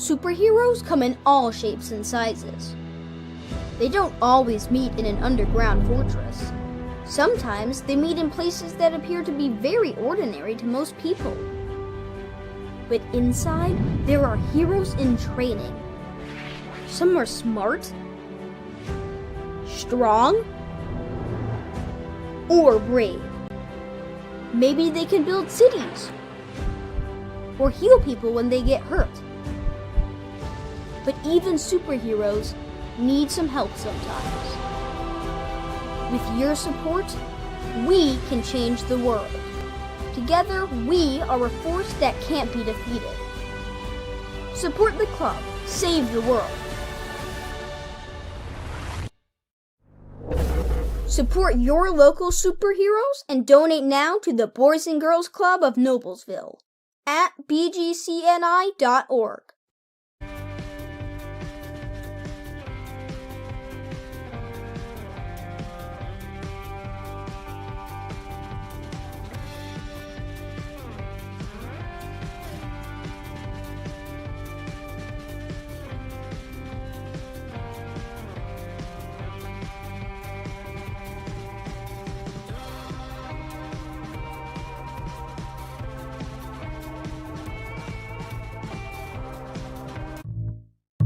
Superheroes come in all shapes and sizes. They don't always meet in an underground fortress. Sometimes they meet in places that appear to be very ordinary to most people. But inside, there are heroes in training. Some are smart, strong, or brave. Maybe they can build cities or heal people when they get hurt. But even superheroes need some help sometimes. With your support, we can change the world. Together, we are a force that can't be defeated. Support the club. Save the world. Support your local superheroes and donate now to the Boys and Girls Club of Noblesville at bgcni.org.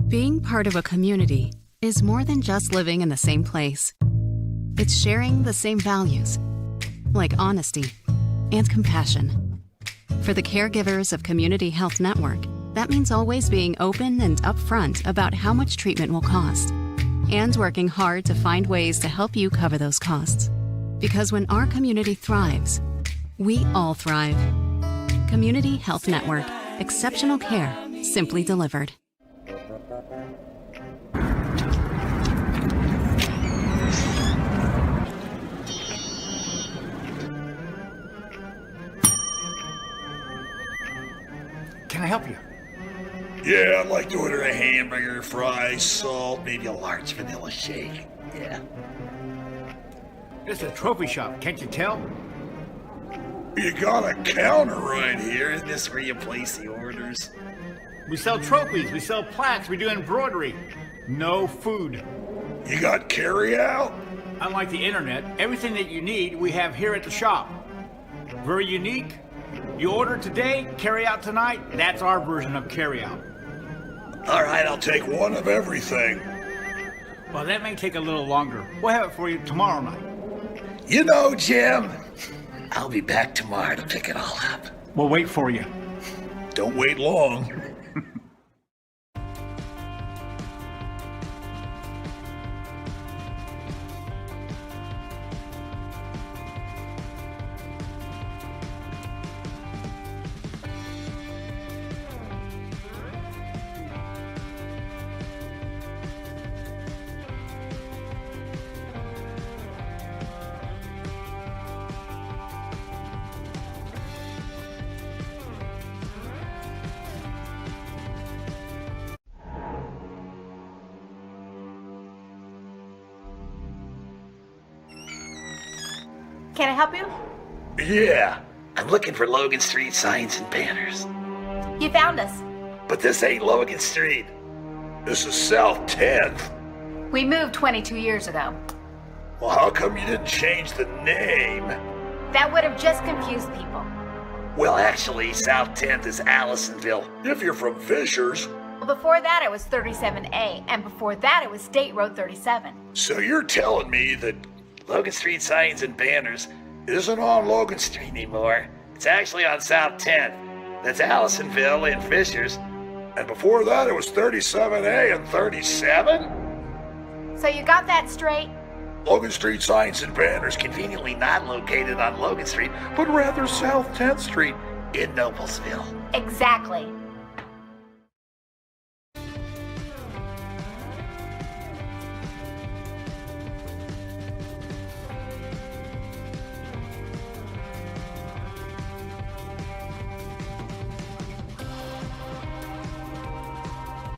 Being part of a community is more than just living in the same place. It's sharing the same values, like honesty and compassion. For the caregivers of Community Health Network, that means always being open and upfront about how much treatment will cost, and working hard to find ways to help you cover those costs. Because when our community thrives, we all thrive. Community Health Network. Exceptional care, simply delivered. Can I help you? Yeah, I'd like to order a hamburger, fries, salt, maybe a large vanilla shake. Yeah. It's a trophy shop, can't you tell? You got a counter right here. Isn't this where you place the orders? We sell trophies, we sell plaques, we do embroidery. No food. You got carry-out? Unlike the internet, everything that you need we have here at the shop. Very unique. You order today, carry out tonight. That's our version of carry out. All right, I'll take one of everything. Well, that may take a little longer. We'll have it for you tomorrow night. You know, Jim, I'll be back tomorrow to pick it all up. We'll wait for you. Don't wait long. Can I help you? Yeah, I'm looking for Logan Street signs and banners. You found us. But this ain't Logan Street. This is South 10th. We moved 22 years ago. Well, how come you didn't change the name? That would have just confused people. Well, actually, South 10th is Allisonville, if you're from Fishers. Well, before that it was 37A, and before that it was State Road 37. So you're telling me that Logan Street signs and banners isn't on Logan Street anymore. It's actually on South 10th. That's Allisonville and Fishers. And before that, it was 37A and 37? So you got that straight? Logan Street signs and banners conveniently not located on Logan Street, but rather South 10th Street in Noblesville. Exactly.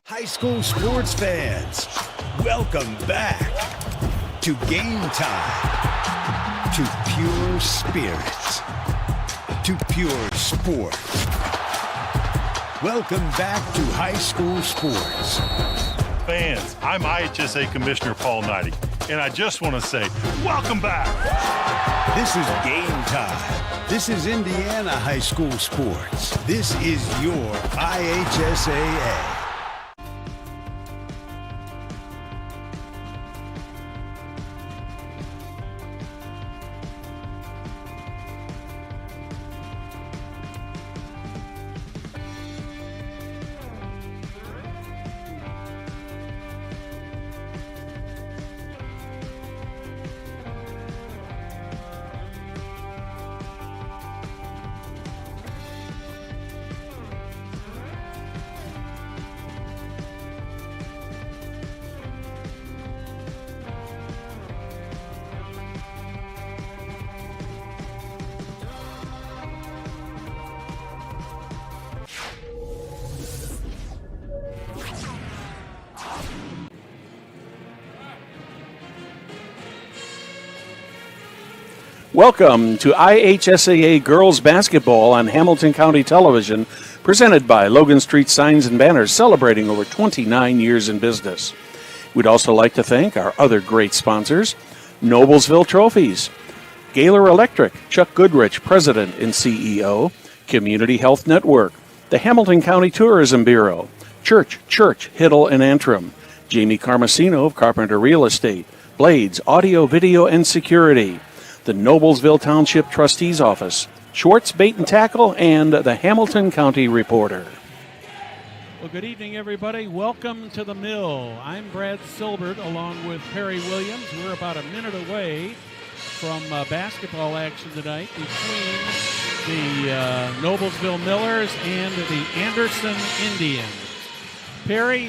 High school sports fans, welcome back to Game Time, to pure spirits, to pure sport. Welcome back to high school sports. Fans, I'm IHSA Commissioner Paul Knighty, and I just want to say, welcome back. This is Game Time. This is Indiana high school sports. This is your IHSAA. Welcome to IHSAA Girls Basketball on Hamilton County Television, presented by Logan Street Signs and Banners, celebrating over 29 years in business. We'd also like to thank our other great sponsors, Noblesville Trophies, Gaylor Electric, Chuck Goodrich, President and CEO, Community Health Network, the Hamilton County Tourism Bureau, Church, Hiddle and Antrim, Jamie Carmesino of Carpenter Real Estate, Blades, Audio, Video, and Security, the Noblesville Township Trustee's Office, Schwartz Bait and Tackle, and the Hamilton County Reporter. Well, good evening, everybody. Welcome to the Mill. I'm Brad Silbert, along with Perry Williams. We're about a minute away from basketball action tonight between the Noblesville Millers and the Anderson Indians. Perry,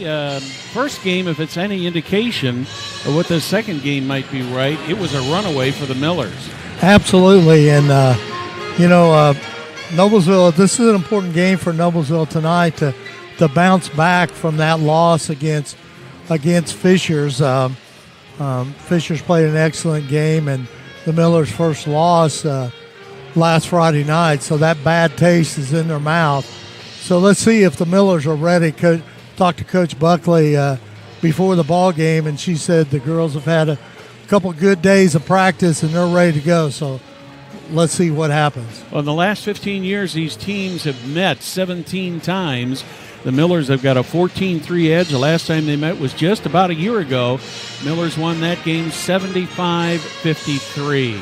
first game, if it's any indication of what the second game might be right, it was a runaway for the Millers. Absolutely, and Noblesville, this is an important game for Noblesville tonight to bounce back from that loss against Fishers. Fishers played an excellent game, and the Millers' first loss last Friday night, so that bad taste is in their mouth. So let's see if the Millers are ready. Talked to Coach Buckley before the ball game, and she said the girls have had a couple good days of practice and they're ready to go. So let's see what happens. Well, in the last 15 years, these teams have met 17 times. The Millers have got a 14-3 edge. The last time they met was just about a year ago. Millers won that game 75-53.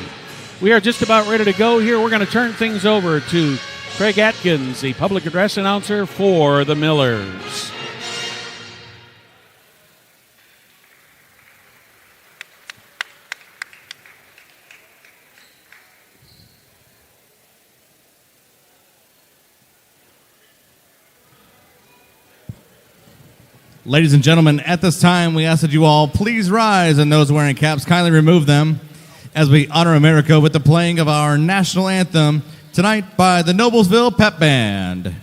We are just about ready to go here. We're going to turn things over to Craig Atkins, the public address announcer for the Millers. Ladies and gentlemen, at this time, we ask that you all please rise, and those wearing caps kindly remove them as we honor America with the playing of our national anthem tonight by the Noblesville Pep Band.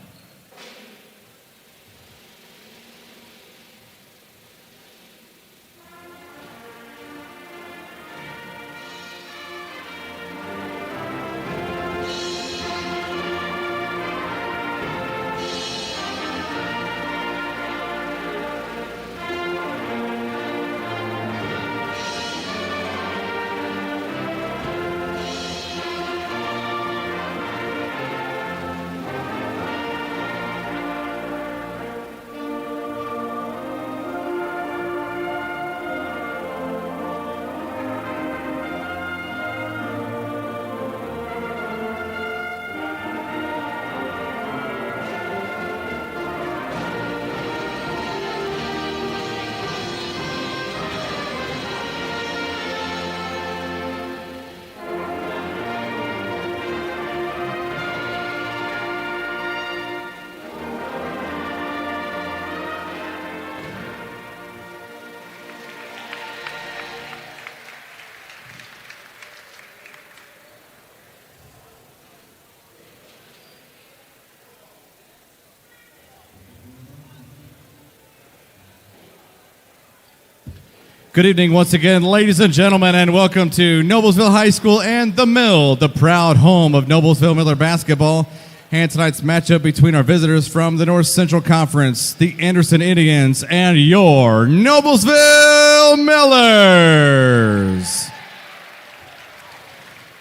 Good evening once again, ladies and gentlemen, and welcome to Noblesville High School and the Mill, the proud home of Noblesville Miller basketball. And tonight's matchup between our visitors from the North Central Conference, the Anderson Indians, and your Noblesville Millers.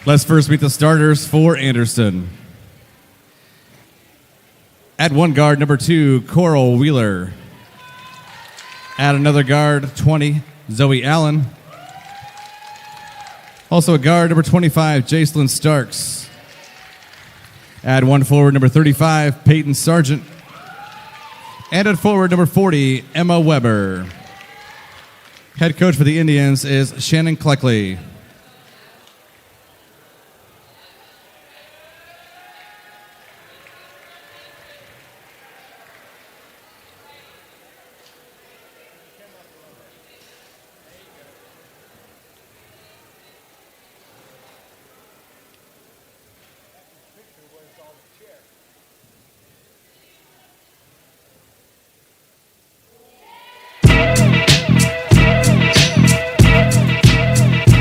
Let's first meet the starters for Anderson. At one guard, number 2, Coral Wheeler. At another guard, 20, Zoe Allen. Also a guard, number 25, Jacelyn Starks. At one forward, number 35, Peyton Sargent. And at forward, number 40, Emma Weber. Head coach for the Indians is Shannon Cleckley.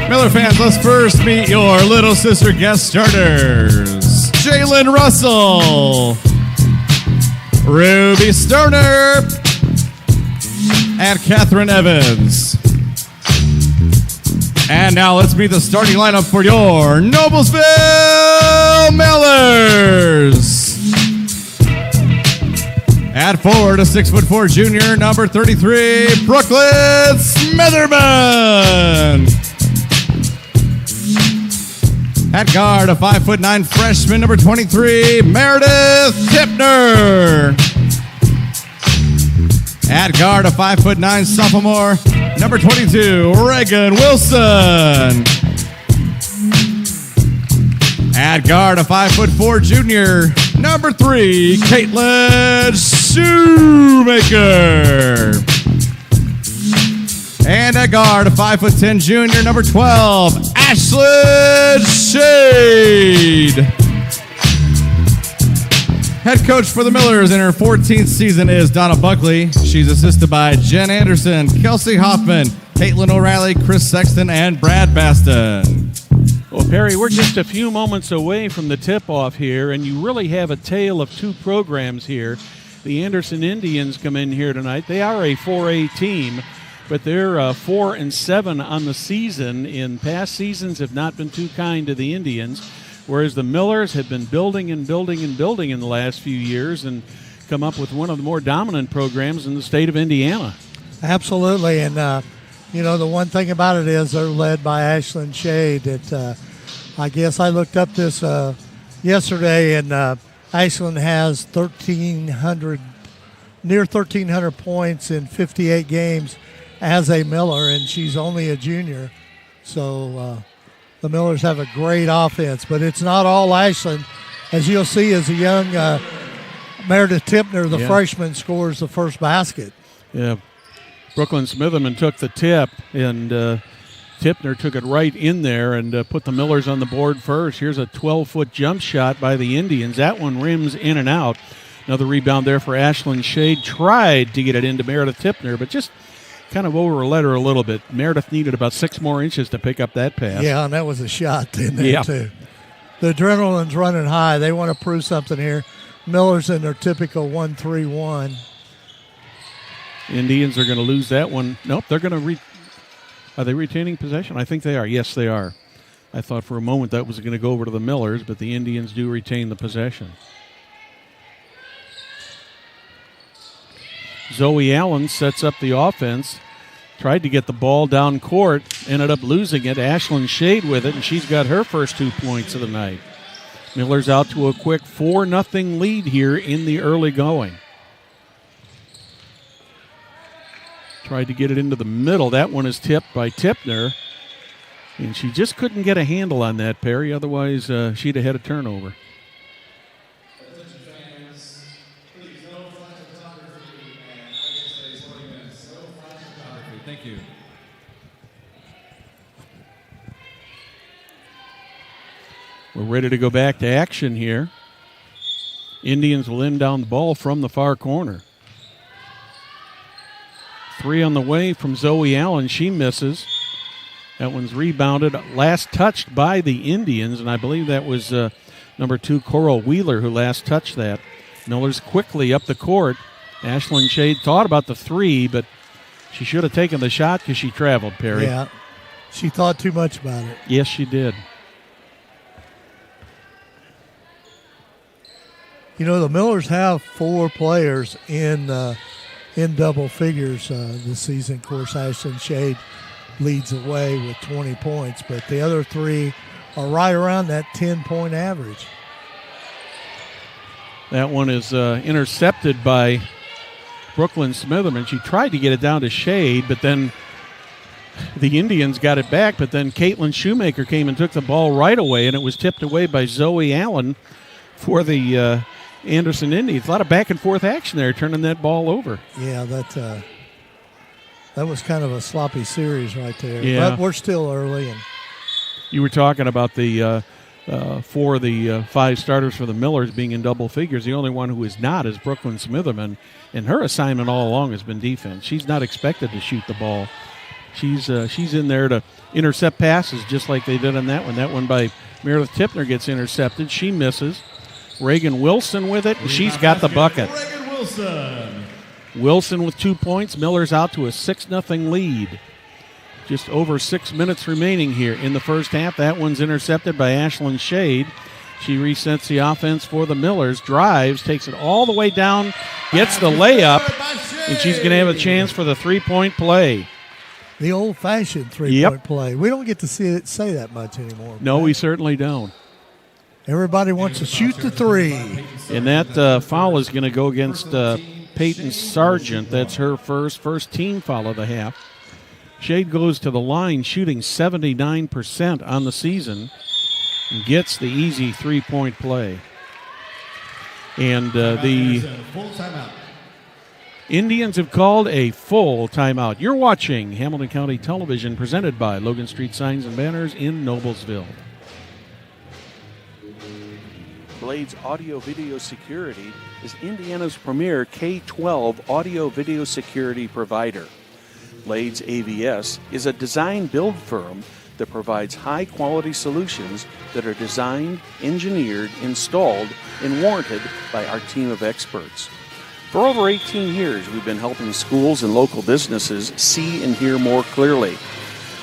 Miller fans, let's first meet your little sister guest starters. Jalen Russell, Ruby Sterner, and Catherine Evans. And now let's meet the starting lineup for your Noblesville Millers. At forward, a 6'4" junior, number 33, Brooklyn Smitherman. At guard, a 5'9" freshman, number 23, Meredith Tipner. At guard, a 5'9" sophomore, number 22, Reagan Wilson. At guard, a 5'4" junior, number 3, Caitlin Shoemaker. And at guard, a 5'10" junior, number 12, Ashlyn Shade. Head coach for the Millers in her 14th season is Donna Buckley. She's assisted by Jen Anderson, Kelsey Hoffman, Caitlin O'Reilly, Chris Sexton, and Brad Baston. Well, Perry, we're just a few moments away from the tip-off here, and you really have a tale of two programs here. The Anderson Indians come in here tonight. They are a 4A team, but they're 4-7 on the season. In past seasons have not been too kind to the Indians, whereas the Millers have been building and building and building in the last few years and come up with one of the more dominant programs in the state of Indiana. Absolutely, and the one thing about it is they're led by Ashlyn Shade. I guess I looked up this yesterday, and Ashlyn has near 1,300 points in 58 games as a Miller, and she's only a junior. So the Millers have a great offense, but it's not all Ashlyn. As you'll see, as a young Meredith Tipner, the freshman, scores the first basket. Yeah, Brooklyn Smitherman took the tip, and Tipner took it right in there and put the Millers on the board first. Here's a 12-foot jump shot by the Indians. That one rims in and out. Another rebound there for Ashlyn Shade. Tried to get it into Meredith Tipner, but just kind of overled her a little bit. Meredith needed about 6 more inches to pick up that pass. Yeah, and that was a shot in there, too. The adrenaline's running high. They want to prove something here. Miller's in their typical 1-3-1. Indians are going to lose that one. Nope, they're going to are they retaining possession? I think they are. Yes, they are. I thought for a moment that was going to go over to the Millers, but the Indians do retain the possession. Zoe Allen sets up the offense, tried to get the ball down court, ended up losing it. Ashlyn Shade with it, and she's got her first 2 points of the night. Miller's out to a quick 4-0 lead here in the early going. Tried to get it into the middle. That one is tipped by Tipner, and she just couldn't get a handle on that, Perry. Otherwise, she'd have had a turnover. Thank you. We're ready to go back to action here. Indians will inbound the ball from the far corner. 3 on the way from Zoe Allen. She misses. That one's rebounded. Last touched by the Indians, and I believe that was number 2, Coral Wheeler, who last touched that. Miller's quickly up the court. Ashlyn Shade thought about the 3, but she should have taken the shot because she traveled, Perry. Yeah, she thought too much about it. Yes, she did. You know, the Millers have 4 players in double figures this season. Of course, Ashlyn Shade leads the way with 20 points, but the other 3 are right around that 10-point average. That one is intercepted by Brooklyn Smitherman. She tried to get it down to Shade, but then the Indians got it back, but then Caitlin Shoemaker came and took the ball right away, and it was tipped away by Zoe Allen for the Anderson Indians. A lot of back-and-forth action there, turning that ball over. Yeah, that was kind of a sloppy series right there. Yeah. But we're still early. And you were talking about the 4 of the 5 starters for the Millers being in double figures. The only one who is not is Brooklyn Smitherman, and her assignment all along has been defense. She's not expected to shoot the ball. She's in there to intercept passes just like they did on that one. That one by Meredith Tipner gets intercepted. She misses. Reagan Wilson with it, and she's got the bucket. Reagan Wilson. Wilson with 2 points. Miller's out to a 6-0 lead. Just over 6 minutes remaining here in the first half. That one's intercepted by Ashlyn Shade. She resets the offense for the Millers, drives, takes it all the way down, gets the layup, and she's going to have a chance for the 3-point play. the old-fashioned three-point play. We don't get to say that much anymore. No, we certainly don't. Everybody wants to shoot the 3. And that foul is going to go against Peyton Sargent. That's her first team foul of the half. Shade goes to the line shooting 79% on the season and gets the easy 3-point play. And the Indians have called a full timeout. You're watching Hamilton County Television, presented by Logan Street Signs and Banners in Noblesville. Blades Audio Video Security is Indiana's premier K-12 audio video security provider. Blades AVS is a design-build firm that provides high-quality solutions that are designed, engineered, installed, and warranted by our team of experts. For over 18 years, we've been helping schools and local businesses see and hear more clearly.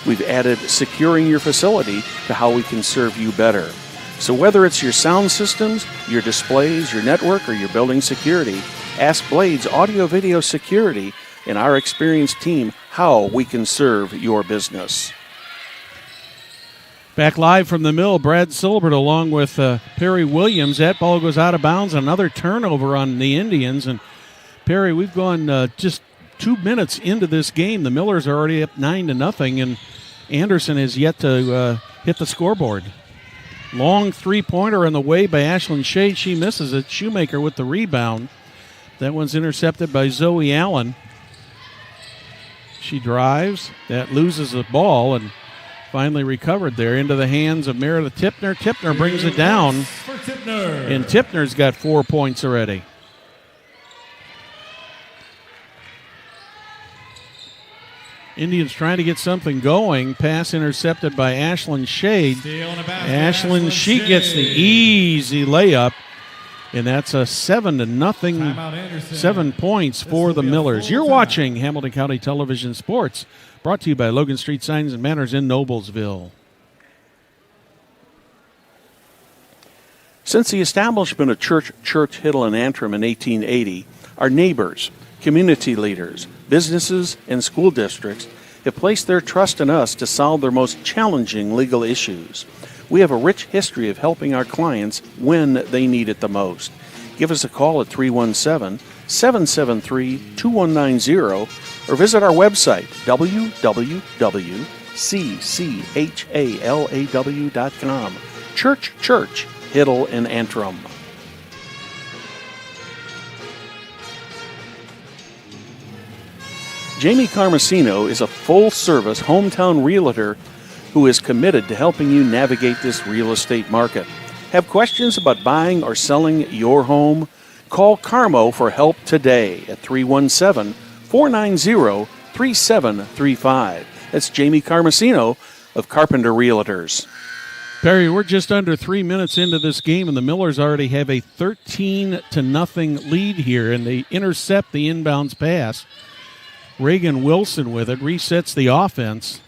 We've added securing your facility to how we can serve you better. So whether it's your sound systems, your displays, your network, or your building security, ask Blades Audio Video Security and our experienced team how we can serve your business. Back live from the mill, Brad Silbert along with Perry Williams. That ball goes out of bounds. Another turnover on the Indians. And Perry, we've gone just 2 minutes into this game. The Millers are already up 9-0, and Anderson has yet to hit the scoreboard. Long three-pointer on the way by Ashlyn Shade. She misses it. Shoemaker with the rebound. That one's intercepted by Zoe Allen. She drives. That loses the ball and finally recovered there into the hands of Meredith Tipner. Tipner brings it down. And Tipner's got 4 points already. Indians trying to get something going. Pass intercepted by Ashlyn Shade. Ashlyn, she gets the easy layup. And that's a 7-0, 7 points for the Millers. You're watching Hamilton County Television Sports, brought to you by Logan Street Signs and Banners in Noblesville. Since the establishment of Church Hiddle and Antrim in 1880, our neighbors, community leaders, businesses, and school districts have placed their trust in us to solve their most challenging legal issues. We have a rich history of helping our clients when they need it the most. Give us a call at 317-773-2190 or visit our website, www.cchalaw.com. Church, Hiddle and Antrim. Jamie Carmesino is a full-service hometown realtor who is committed to helping you navigate this real estate market. Have questions about buying or selling your home? Call Carmo for help today at 317-490-3735. That's Jamie Carmesino of Carpenter Realtors. Perry, we're just under 3 minutes into this game, and the Millers already have a 13-0 lead here, and they intercept the inbounds pass. Reagan Wilson with it resets the offense.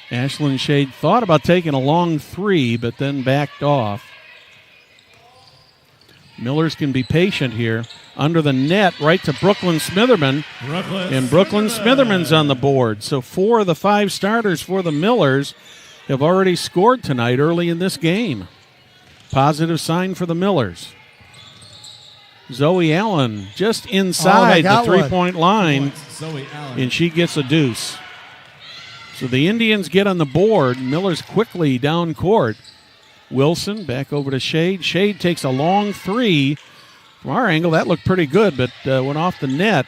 Ashlyn Shade thought about taking a long three, but then backed off. Millers can be patient here. Under the net, right to Brooklyn Smitherman. And Brooklyn Smitherman's on the board. So 4 of the 5 starters for the Millers have already scored tonight early in this game. Positive sign for the Millers. Zoe Allen just inside the three-point line, and she gets a deuce. So the Indians get on the board. Millers quickly down court. Wilson back over to Shade. Shade takes a long three. From our angle, that looked pretty good, but went off the net.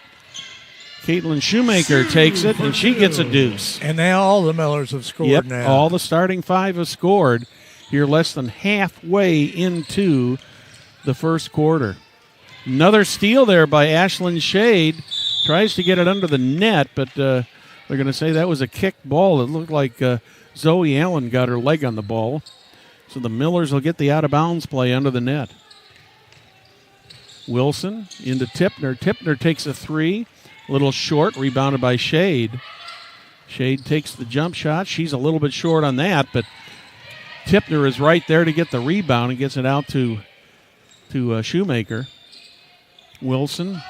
Caitlin Shoemaker takes it, and she gets a deuce. And now all the Millers have scored now. All the starting 5 have scored here less than halfway into the first quarter. Another steal there by Ashlyn Shade. Tries to get it under the net, but they're going to say that was a kicked ball. It looked like Zoe Allen got her leg on the ball. So the Millers will get the out-of-bounds play under the net. Wilson into Tipner. Tipner takes a three. A little short, rebounded by Shade. Shade takes the jump shot. She's a little bit short on that, but Tipner is right there to get the rebound and gets it out to Shoemaker. Wilson,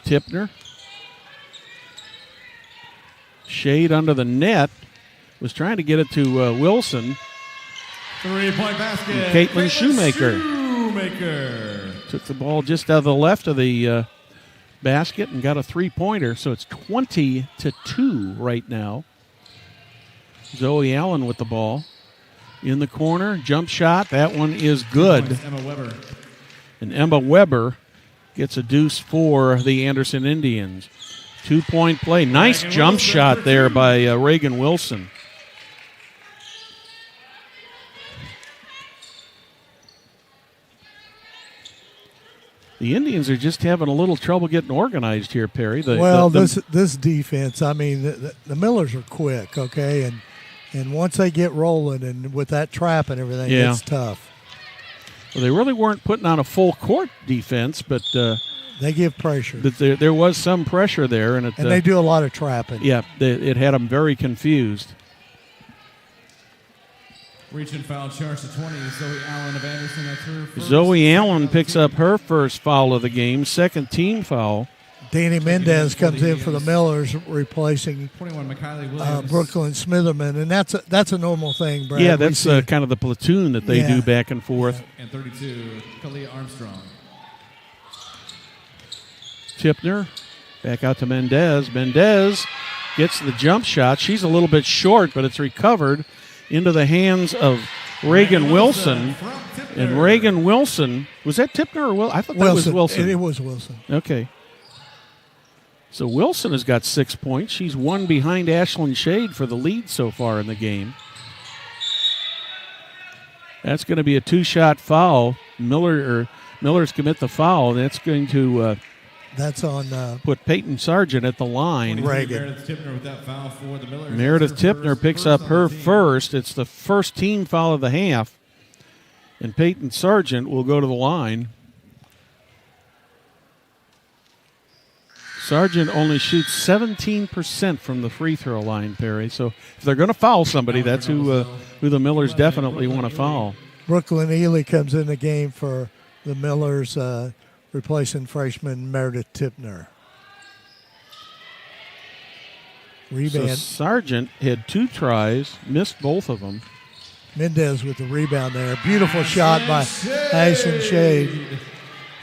Tipner. Shade under the net. Was trying to get it to Wilson. 3-point basket. And Caitlin Shoemaker. Took the ball just out of the left of the basket and got a three-pointer. So it's 20-2 right now. Zoe Allen with the ball. In the corner, jump shot. That one is good. Emma Weber. And Emma Weber gets a deuce for the Anderson Indians. 2-point play. Nice jump shot there by Reagan Wilson. The Indians are just having a little trouble getting organized here, Perry. This defense, I mean, the Millers are quick, okay? And once they get rolling and with that trap and everything, it's tough. Well, they really weren't putting on a full court defense, but they give pressure. But there was some pressure there, and they do a lot of trapping. Yeah, it had them very confused. Reach and foul charge to 20. Zoe Allen of Anderson. That's her first. Zoe Allen picks up her first foul of the game, second team foul. Danny Mendez comes in for the Millers, replacing 21 McKiley Williams. Brooklyn Smitherman, and that's a normal thing, Brad. Yeah, that's kind of the platoon that they do back and forth. And 32, Kalia Armstrong. Tipner back out to Mendez. Mendez gets the jump shot. She's a little bit short, but it's recovered into the hands of Reagan Wilson. And Reagan Wilson, was that Tipner or Wilson? I thought that was Wilson. It was Wilson. Okay. So Wilson has got 6 points. She's one behind Ashlyn Shade for the lead so far in the game. That's going to be a 2-shot foul. Millers commit the foul, and that's going to that's on put Peyton Sargent at the line. Reagan. Meredith Tipner with that foul for the Millers. Meredith Tipner picks up her first. It's the first team foul of the half. And Peyton Sargent will go to the line. Sargent only shoots 17% from the free throw line, Perry. So if they're going to foul somebody, that's who the Millers definitely want to foul. Brooklyn Ely comes in the game for the Millers, replacing freshman Meredith Tipner. Rebound. So Sargent had 2 tries, missed both of them. Mendez with the rebound there. Beautiful shot by Ashlyn Shade.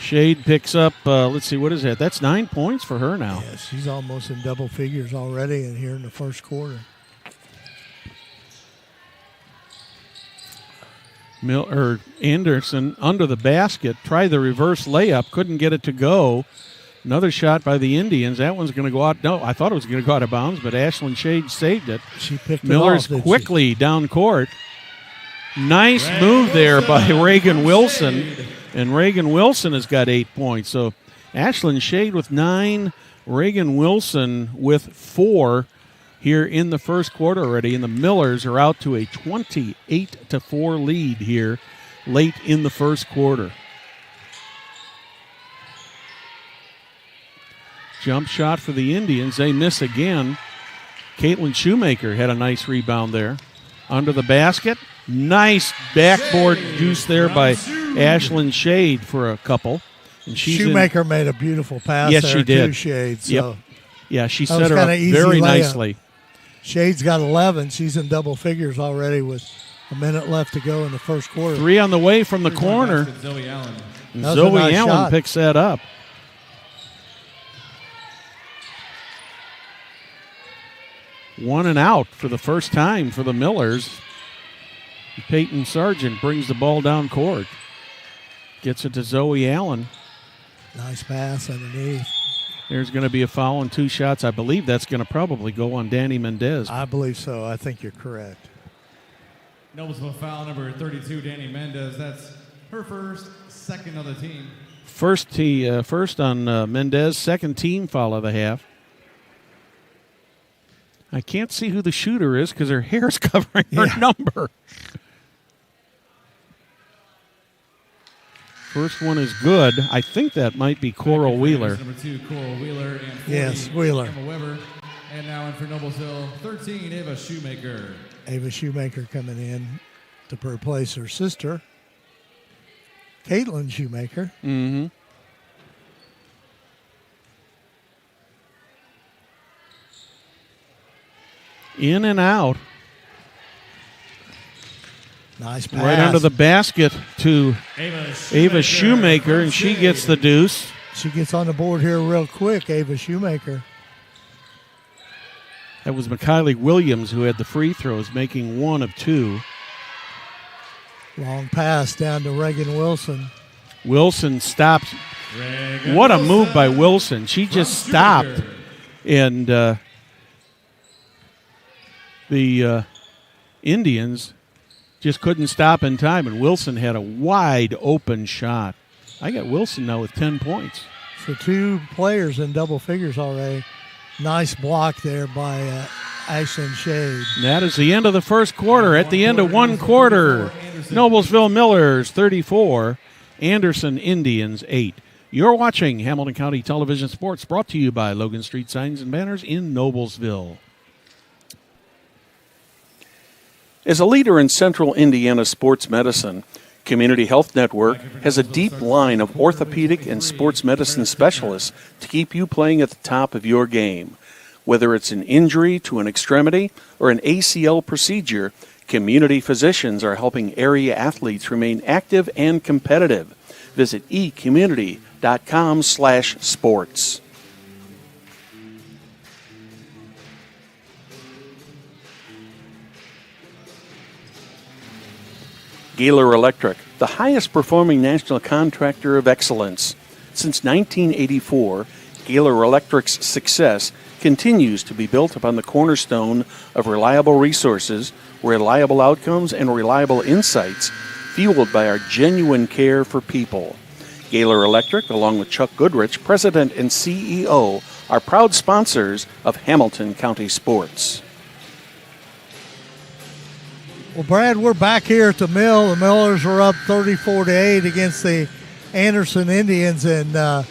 Shade picks up, let's see, what is that? That's 9 points for her now. Yeah, she's almost in double figures already in here in the first quarter. Anderson under the basket, tried the reverse layup, couldn't get it to go. Another shot by the Indians. That one's going to go out. No, I thought it was going to go out of bounds, but Ashlyn Shade saved it. She picked Millers it off, quickly down court. Nice move there by Reagan Wilson. And Reagan Wilson has got 8 points. So Ashlyn Shade with 9, Reagan Wilson with 4 here in the first quarter already, and the Millers are out to a 28-4 lead here late in the first quarter. Jump shot for the Indians. They miss again. Caitlin Shoemaker had a nice rebound there. Under the basket. Nice backboard juice there by Ashlyn Shade for a couple. And Shoemaker made a beautiful pass yes, there she did. to Shade. So yep. Yeah, she that set her up very layup. nicely. Shade's got 11. She's in double figures already with a minute left to go in the first quarter. 3 on the way from the corner. Zoe Allen. And Zoe nice Allen shot. picks that up. One and out for the first time for the Millers. Peyton Sargent brings the ball down court. Gets it to Zoe Allen. Nice pass underneath. There's going to be a foul and 2 shots. I believe that's going to probably go on Danny Mendez. I believe so. I think you're correct. Noblesville foul number 32, Danny Mendez. That's her first, second of the team. First on Mendez, second team foul of the half. I can't see who the shooter is because her hair's covering her number. First one is good. I think that might be Coral Wheeler. Number 2, Coral Wheeler. And 40, yes, Wheeler. Emma Weber. And now in for Noblesville, 13, Ava Shoemaker. Ava Shoemaker coming in to replace her sister, Caitlin Shoemaker. Mm-hmm. In and out. Nice pass. Right under the basket to Ava Shoemaker, and she gets the deuce. She gets on the board here real quick, Ava Shoemaker. That was McKiley Williams who had the free throws, making 1 of 2. Long pass down to Reagan Wilson. Wilson stopped. What a move by Wilson. She just stopped. And the Indians just couldn't stop in time, and Wilson had a wide open shot. I got Wilson now with 10 points. So 2 players in double figures already. Nice block there by Ashlyn Shade. And that is the end of the first quarter. At the end of one quarter, Noblesville Millers 34, Anderson Indians 8. You're watching Hamilton County Television Sports, brought to you by Logan Street Signs and Banners in Noblesville. As a leader in central Indiana sports medicine, Community Health Network has a deep line of orthopedic and sports medicine specialists to keep you playing at the top of your game. Whether it's an injury to an extremity or an ACL procedure, community physicians are helping area athletes remain active and competitive. Visit ecommunity.com/sports. Gaylor Electric, the highest performing national contractor of excellence. Since 1984, Gaylor Electric's success continues to be built upon the cornerstone of reliable resources, reliable outcomes, and reliable insights, fueled by our genuine care for people. Gaylor Electric, along with Chuck Goodrich, President and CEO, are proud sponsors of Hamilton County Sports. Well, Brad, we're back here at the Mill. The Millers are up 34-8 against the Anderson Indians, and the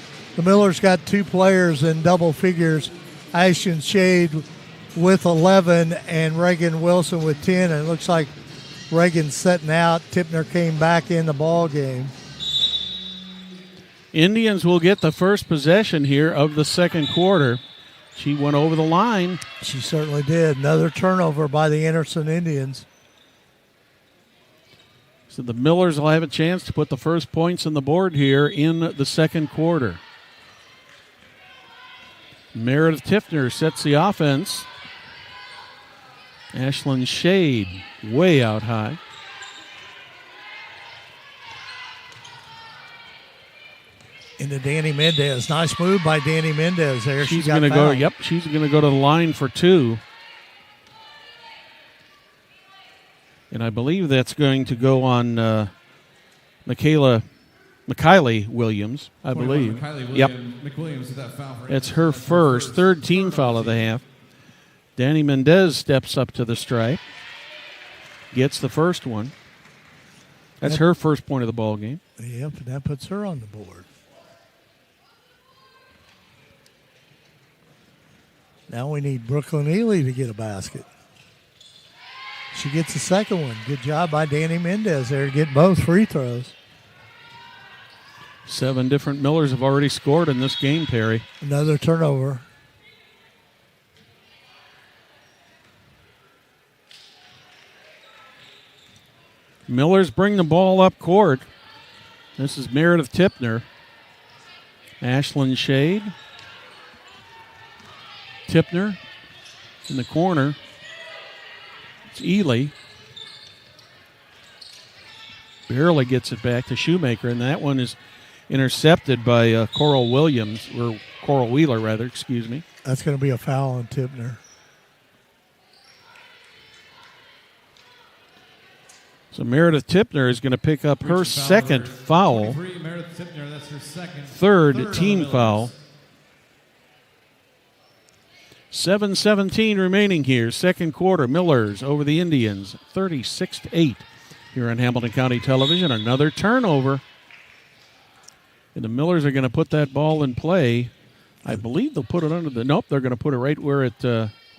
Millers got 2 players in double figures, Ashton Shade with 11 and Reagan Wilson with 10. And it looks like Reagan's setting out. Tipner came back in the ball game. Indians will get the first possession here of the second quarter. She went over the line. She certainly did. Another turnover by the Anderson Indians. So the Millers will have a chance to put the first points on the board here in the second quarter. Meredith Tiffner sets the offense. Ashlyn Shade way out high. Into Danny Mendez. Nice move by Danny Mendez there. She's going to go. Yep, she's going to go to the line for 2. And I believe that's going to go on McKiley Williams, I believe. McWilliams Yep. with that foul for That's her first, third team foul of the half. Danny Mendez steps up to the stripe. Gets the first one. That's her first point of the ball game. Yep, and that puts her on the board. Now we need Brooklyn Ely to get a basket. She gets the second one. Good job by Danny Mendez there to get both free throws. 7 different Millers have already scored in this game, Perry. Another turnover. Millers bring the ball up court. This is Meredith Tipner. Ashlyn Shade. Tipner in the corner. It's Ely. Barely gets it back to Shoemaker, and that one is intercepted by Coral Williams, or Coral Wheeler, rather, excuse me. That's going to be a foul on Tipner. So Meredith Tipner is going to pick up her second foul. Meredith Tipner, that's her Third team foul. 7:17 remaining here. Second quarter. Millers over the Indians, 36-8 here on Hamilton County Television. Another turnover. And the Millers are going to put that ball in play. I believe they'll put it under the... Nope, they're going to put it right where it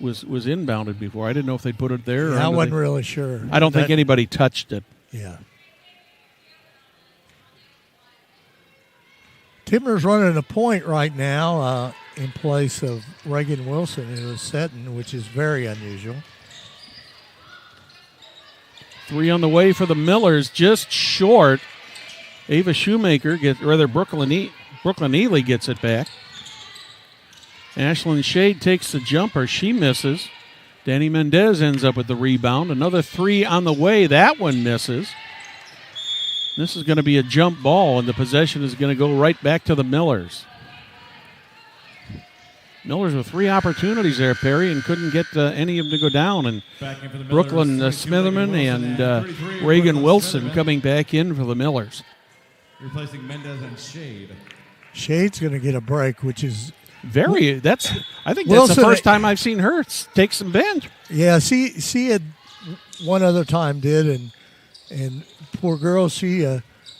was inbounded before. I didn't know if they'd put it there. Yeah, I wasn't really sure. I don't think anybody touched it. Yeah. Tipner's running a point right now in place of Reagan Wilson, who is setting, which is very unusual. 3 on the way for the Millers, just short. Ava Shoemaker Brooklyn Ely gets it back. Ashlyn Shade takes the jumper. She misses. Danny Mendez ends up with the rebound. Another 3 on the way. That one misses. This is going to be a jump ball, and the possession is going to go right back to the Millers. Millers with 3 opportunities there, Perry, and couldn't get any of them to go down. And Brooklyn Smitherman and Reagan Wilson coming back in for the Millers. Replacing Mendez and Shade. Shade's going to get a break, which is I think that's the first time I've seen her take some bench. Yeah, she had one other time and poor girl, she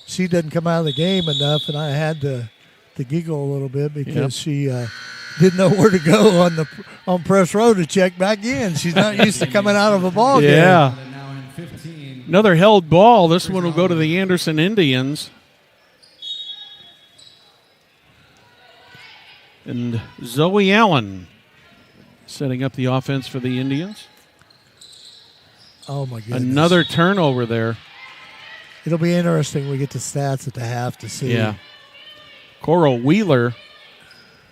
doesn't come out of the game enough, and I had to giggle a little bit because she didn't know where to go on press row to check back in. She's not used to coming out of a ball game. Yeah. Another held ball. This one will go to the Anderson Indians. And Zoe Allen setting up the offense for the Indians. Oh, my goodness. Another turnover there. It'll be interesting when we get the stats at the half to see. Yeah. Coral Wheeler,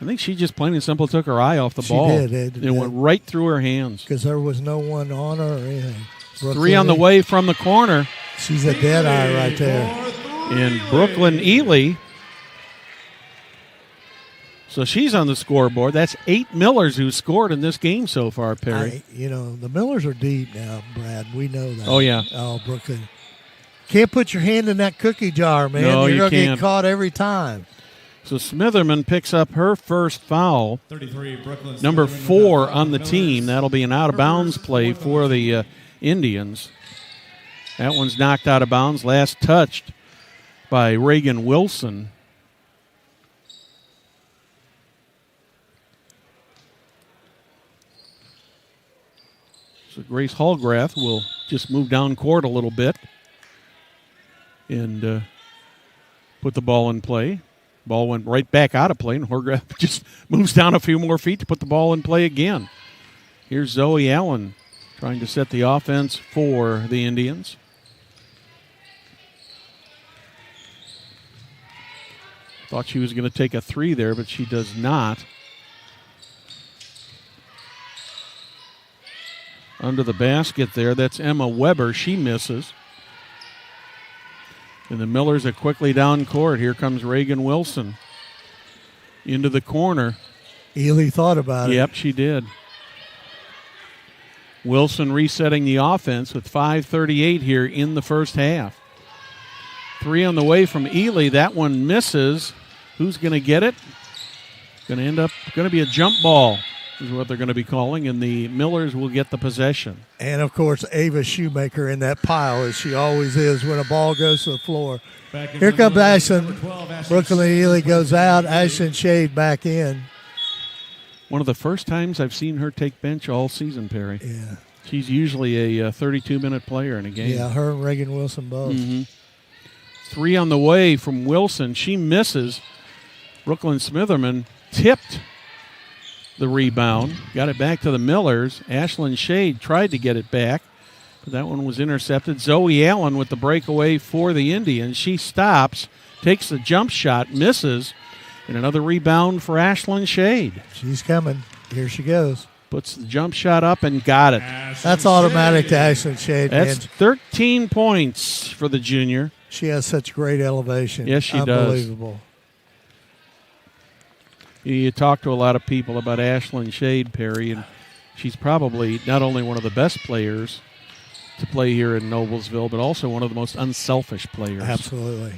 I think she just plain and simple took her eye off the ball. She did. It went right through her hands. Because there was no one on her or anything. Brooklyn 3 on the way from the corner. She's a dead eye right there. And Brooklyn Ely. So she's on the scoreboard. That's 8 Millers who scored in this game so far, Perry. The Millers are deep now, Brad. We know that. Oh, yeah. Oh, Brooklyn. Can't put your hand in that cookie jar, man. No, You're you going to can't. get caught every time. So Smitherman picks up her first foul. 33, Brooklyn. Number 4 on the team. That'll be an out-of-bounds play for the Indians. That one's knocked out of bounds. Last touched by Reagan Wilson. So Grace Hallgrath will just move down court a little bit and put the ball in play. Ball went right back out of play, and Hallgrath just moves down a few more feet to put the ball in play again. Here's Zoe Allen trying to set the offense for the Indians. Thought she was going to take a 3 there, but she does not. Under the basket there, that's Emma Weber. She misses. And the Millers are quickly down court. Here comes Reagan Wilson into the corner. Ely thought about it. Yep, she did. Wilson resetting the offense with 5:38 here in the first half. 3 on the way from Ely. That one misses. Who's going to get it? Going to be a jump ball. is what they're going to be calling, and the Millers will get the possession. And, of course, Ava Shoemaker in that pile, as she always is when a ball goes to the floor. Here comes Ashland. Brooklyn Ely goes out. Ashland Shade back in. One of the first times I've seen her take bench all season, Perry. Yeah. She's usually a 32-minute player in a game. Yeah, her and Reagan Wilson both. Mm-hmm. 3 on the way from Wilson. She misses. Brooklyn Smitherman tipped the rebound, got it back to the Millers. Ashland Shade tried to get it back, but that one was intercepted. Zoe Allen with the breakaway for the Indians. She stops, takes the jump shot, misses, and another rebound for Ashland Shade. She's coming. Here she goes. Puts the jump shot up and got it. That's automatic to Ashland Shade. That's man. 13 points for the junior. She has such great elevation. Yes, she does. Unbelievable. You talk to a lot of people about Ashland Shade, Perry, and she's probably not only one of the best players to play here in Noblesville, but also one of the most unselfish players. Absolutely.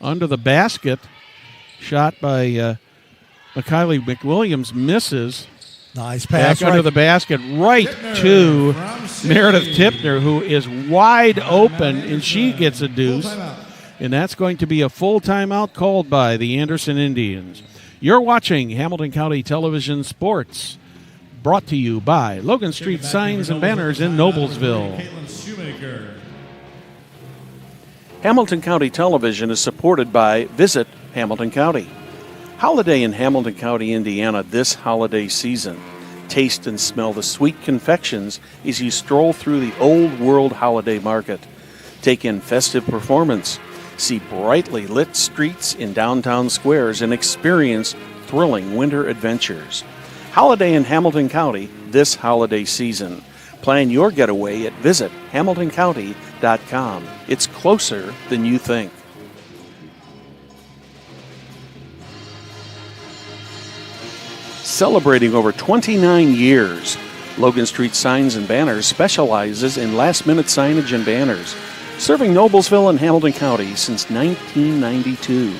Under the basket, shot by McKiley McWilliams, misses. Nice pass. Back under the basket, right to Meredith Tipner, who is wide open, and she gets a deuce. And that's going to be a full timeout called by the Anderson Indians. You're watching Hamilton County Television Sports, brought to you by Logan Street Signs and Banners in Noblesville. Hamilton County Television is supported by Visit Hamilton County. Holiday in Hamilton County, Indiana this holiday season. Taste and smell the sweet confections as you stroll through the Old World Holiday Market. Take in festive performance. See brightly lit streets in downtown squares and experience thrilling winter adventures. Holiday in Hamilton County this holiday season. Plan your getaway at visithamiltoncounty.com. It's closer than you think. Celebrating over 29 years, Logan Street Signs and Banners specializes in last-minute signage and banners, serving Noblesville and Hamilton County since 1992.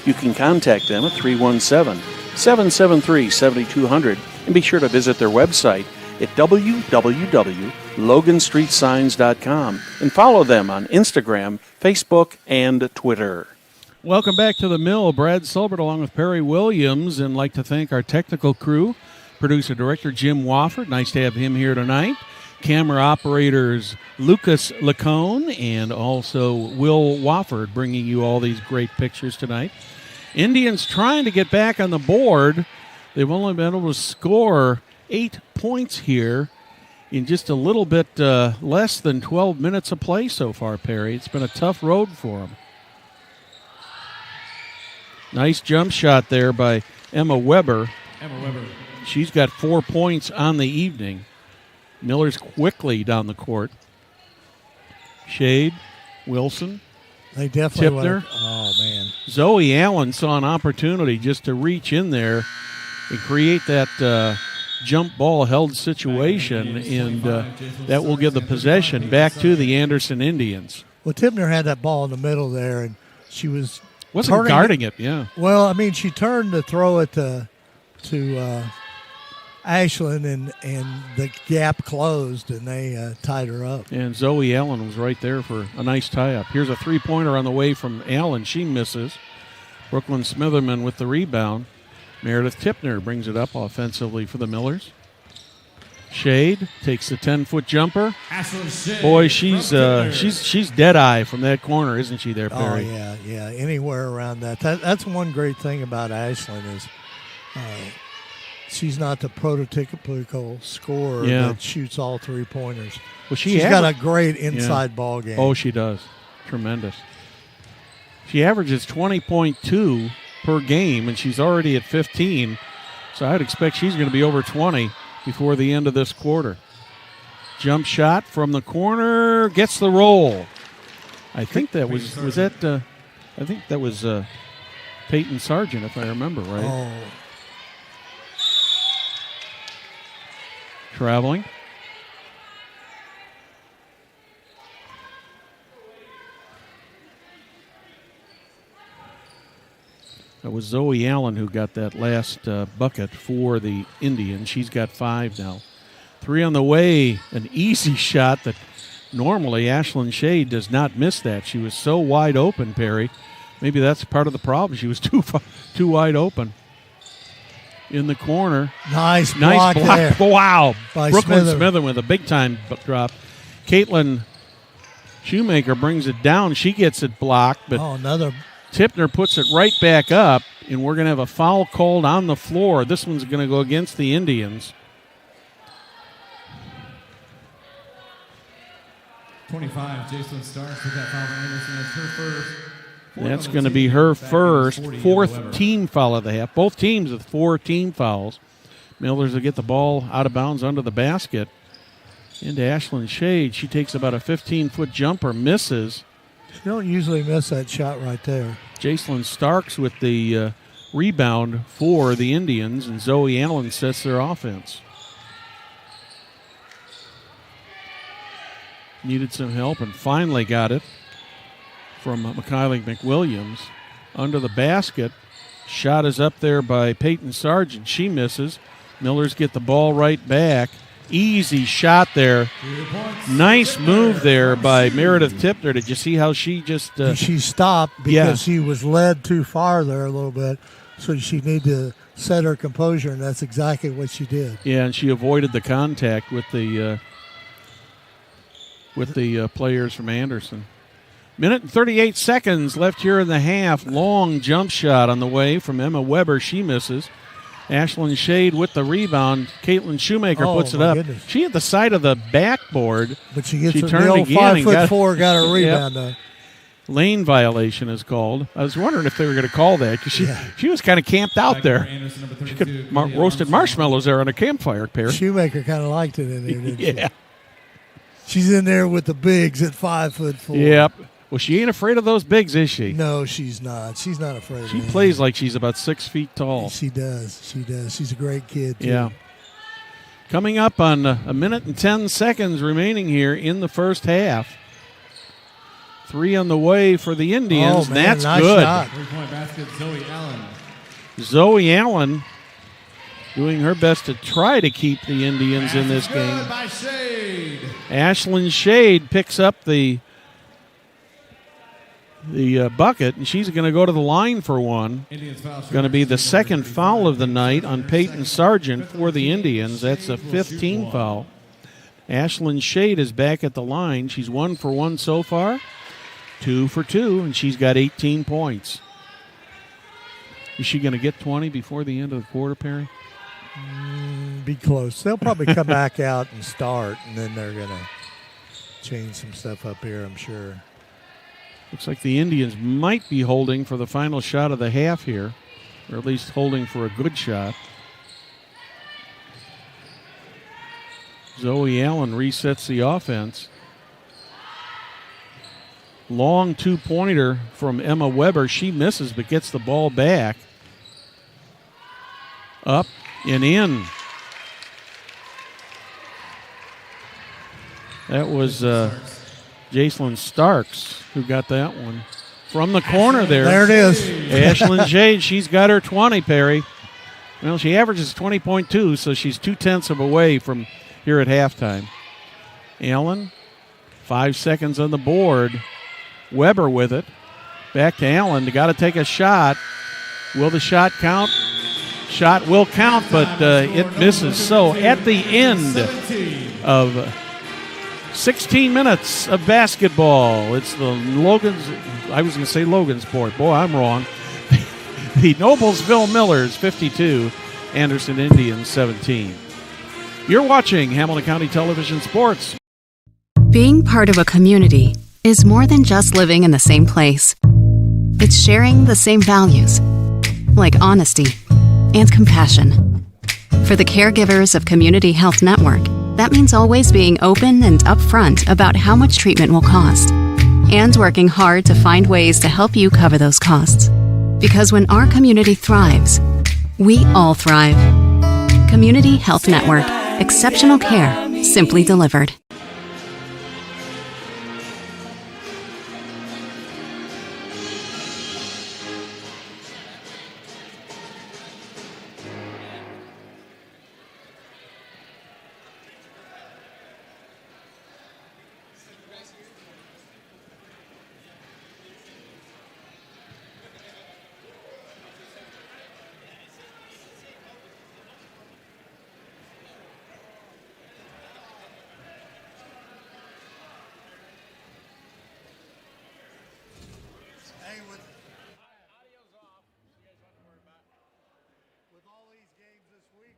You can contact them at 317-773-7200 and be sure to visit their website at www.loganstreetsigns.com and follow them on Instagram, Facebook, and Twitter. Welcome back to the Mill. Brad Silbert along with Perry Williams, and like to thank our technical crew, producer director Jim Wofford. Nice to have him here tonight. Camera operators Lucas Lacone and also Will Wofford bringing you all these great pictures tonight. Indians trying to get back on the board. They've only been able to score 8 points here in just a little bit less than 12 minutes of play so far, Perry. It's been a tough road for them. Nice jump shot there by Emma Weber. She's got 4 points on the evening. Miller's quickly down the court. Shade, Wilson, they definitely Tipner. Oh, man. Zoe Allen saw an opportunity just to reach in there and create that jump ball held situation, and that will give the possession back to the Anderson Indians. Well, Tipner had that ball in the middle there, and she wasn't guarding it, yeah. Well, I mean, she turned to throw it to Ashland, and the gap closed, and they tied her up. And Zoe Allen was right there for a nice tie-up. Here's a three-pointer on the way from Allen. She misses. Brooklyn Smitherman with the rebound. Meredith Tipner brings it up offensively for the Millers. Shade takes the 10-foot jumper. Boy, she's dead-eye from that corner, isn't she there, Perry? Oh, yeah. Anywhere around that. That's one great thing about Ashland is she's not the prototypical scorer that shoots all three-pointers. Well, she's got a great inside ball game. Oh, she does. Tremendous. She averages 20.2 per game, and she's already at 15. So I'd expect she's going to be over 20 before the end of this quarter. Jump shot from the corner, gets the roll. I think that was Peyton Sargent, if I remember right. Oh. Traveling. That was Zoe Allen who got that last bucket for the Indians. She's got 5 now. 3 on the way, an easy shot that normally Ashlyn Shade does not miss that. She was so wide open, Perry. Maybe that's part of the problem. She was too wide open. In the corner. Nice block there. Wow. By Brooklyn Smither. Smither with a big-time drop. Caitlin Shoemaker brings it down. She gets it blocked, but another. Tipner puts it right back up, and we're going to have a foul called on the floor. This one's going to go against the Indians. 25, Jason Starks with that foul on Anderson. That's her first. That's going to be her first, 4th team foul of the half. Both teams with 4 team fouls. Millers will get the ball out of bounds under the basket. Into Ashlyn Shade. She takes about a 15-foot jumper, misses. You don't usually miss that shot right there. Jacelyn Starks with the rebound for the Indians, and Zoe Allen sets their offense. Needed some help and finally got it from McKiley McWilliams. Under the basket. Shot is up there by Peyton Sargent. She misses. Millers get the ball right back. Easy shot there. Nice move there by Meredith Tipner. Did you see how she just... she stopped because she was led too far there a little bit, so she needed to set her composure, and that's exactly what she did. Yeah, and she avoided the contact with the players from Anderson. Minute and 38 seconds left here in the half. Long jump shot on the way from Emma Weber. She misses. Ashlyn Shade with the rebound. Caitlin Shoemaker puts it up. Goodness. She hit the side of the backboard. But she gets turned the old again and 5'4", got a rebound. Yep. Lane violation is called. I was wondering if they were going to call that because she was kind of camped out there. She could roasted marshmallows there on a campfire, Perry. Shoemaker kind of liked it in there, didn't yeah. she? She's in there with the bigs at 5'4". Yep. Well, she ain't afraid of those bigs, is she? No, she's not. She's not afraid of She them. plays like she's about 6 feet tall. She does. She does. She's a great kid, too. Yeah. Coming up on a minute and 10 seconds remaining here in the first half. 3 on the way for the Indians. Oh, man, that's nice good. shot. 3-point basket, Zoe Allen. Zoe Allen doing her best to try to keep the Indians in this game. By Shade. Ashlyn Shade picks up the bucket, and she's going to go to the line for one. Going to be the second foul of the night on Peyton Sargent for the Indians. That's a 15 foul. Ashlyn Shade is back at the line. She's 1 for 1 so far, 2 for 2, and she's got 18 points. Is she going to get 20 before the end of the quarter, Perry? Be close. They'll probably come back out and start, and then they're going to change some stuff up here, I'm sure. Looks like the Indians might be holding for the final shot of the half here, or at least holding for a good shot. Zoe Allen resets the offense. Long 2-pointer from Emma Weber. She misses but gets the ball back. Up and in. That was Jacelyn Starks who got that one. From the corner there. There it is. Ashlyn Shade, she's got her 20, Perry. Well, she averages 20.2, so she's 0.2 of away from here at halftime. Allen, 5 seconds on the board. Weber with it. Back to Allen. They got to take a shot. Will the shot count? Shot will count, but it misses. So at the end of 16 minutes of basketball, it's the Logansport. Boy, I'm wrong. The Noblesville Millers 52, Anderson Indians 17. You're watching Hamilton County Television Sports. Being part of a community is more than just living in the same place. It's sharing the same values, like honesty and compassion. For the caregivers of Community Health Network, that means always being open and upfront about how much treatment will cost, and working hard to find ways to help you cover those costs. Because when our community thrives, we all thrive. Community Health Network. Exceptional care, simply delivered. Hey, with all these games this week,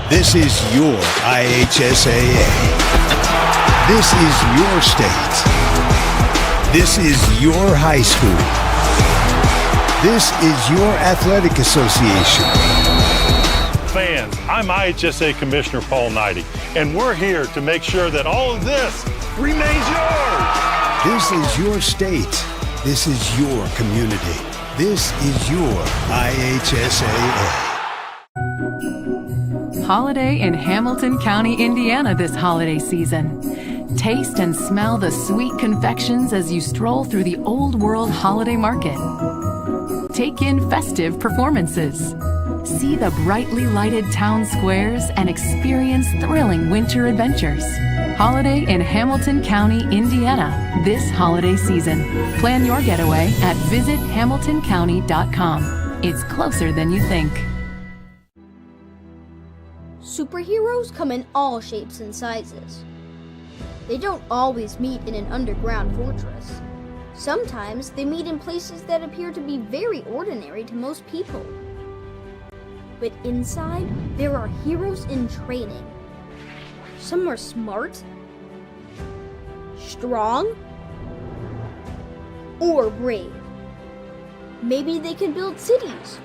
This is your IHSAA. This is your state. This is your high school. This is your athletic association. Fans, I'm IHSA Commissioner Paul Knighty, and we're here to make sure that all of this remains yours. This is your state. This is your community. This is your IHSAA. Holiday in Hamilton County, Indiana this holiday season. Taste and smell the sweet confections as you stroll through the Old World Holiday Market. Take in festive performances. See the brightly lighted town squares and experience thrilling winter adventures. Holiday in Hamilton County, Indiana this holiday season. Plan your getaway at visithamiltoncounty.com. It's closer than you think. Superheroes come in all shapes and sizes. They don't always meet in an underground fortress. Sometimes they meet in places that appear to be very ordinary to most people. But inside, there are heroes in training. Some are smart, strong, or brave. Maybe they can build cities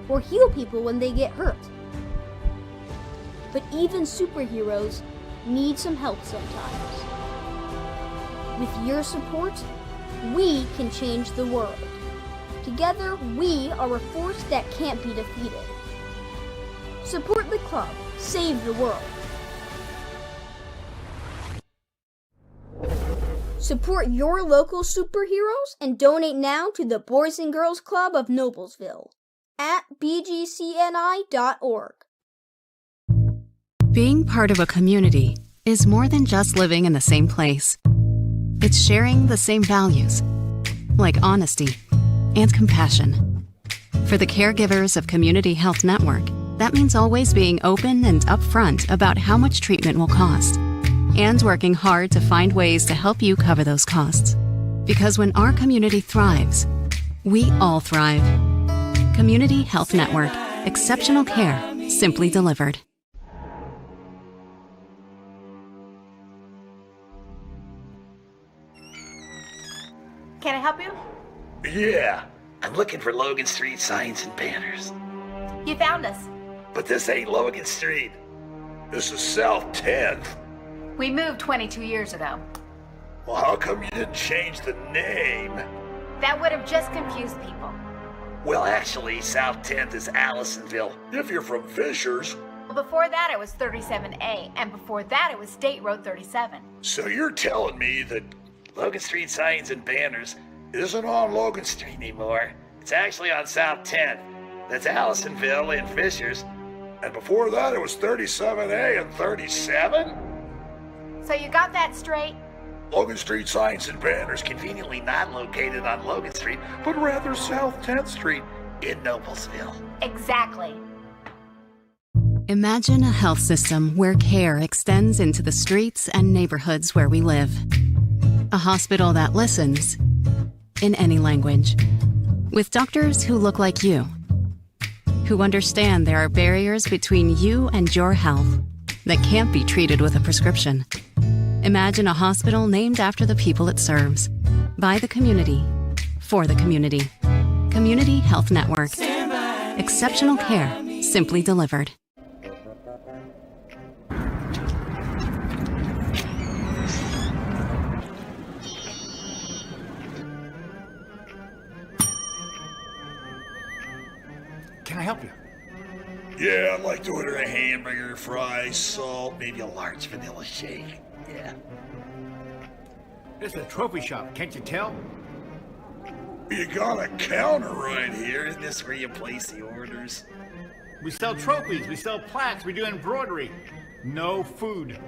or heal people when they get hurt. But even superheroes need some help sometimes. With your support, we can change the world. Together, we are a force that can't be defeated. Support the club. Save the world. Support your local superheroes and donate now to the Boys and Girls Club of Noblesville at bgcni.org. Being part of a community is more than just living in the same place. It's sharing the same values, like honesty and compassion. For the caregivers of Community Health Network, that means always being open and upfront about how much treatment will cost, and working hard to find ways to help you cover those costs. Because when our community thrives, we all thrive. Community Health Network. Exceptional care, simply delivered. Can I help you? Yeah, I'm looking for Logan Street signs and banners. You found us. But this ain't Logan Street. This is South 10th. We moved 22 years ago. Well, how come you didn't change the name? That would have just confused people. Well, actually, South 10th is Allisonville, if you're from Fishers. Well, before that it was 37A, and before that it was State Road 37. So you're telling me that Logan Street signs and banners isn't on Logan Street anymore. It's actually on South 10th. That's Allisonville and Fishers. And before that it was 37A and 37? So you got that straight? Logan Street signs and banners conveniently not located on Logan Street, but rather South 10th Street in Noblesville. Exactly. Imagine a health system where care extends into the streets and neighborhoods where we live. A hospital that listens in any language. With doctors who look like you, who understand there are barriers between you and your health that can't be treated with a prescription. Imagine a hospital named after the people it serves, by the community, for the community. Community Health Network. Exceptional care, simply delivered. Can I help you? Yeah, I'd like to order a hamburger, fries, salt, maybe a large vanilla shake. Yeah. This is a trophy shop, can't you tell? You got a counter right here. Isn't this where you place the orders? We sell trophies, we sell plaques, we do embroidery. No food.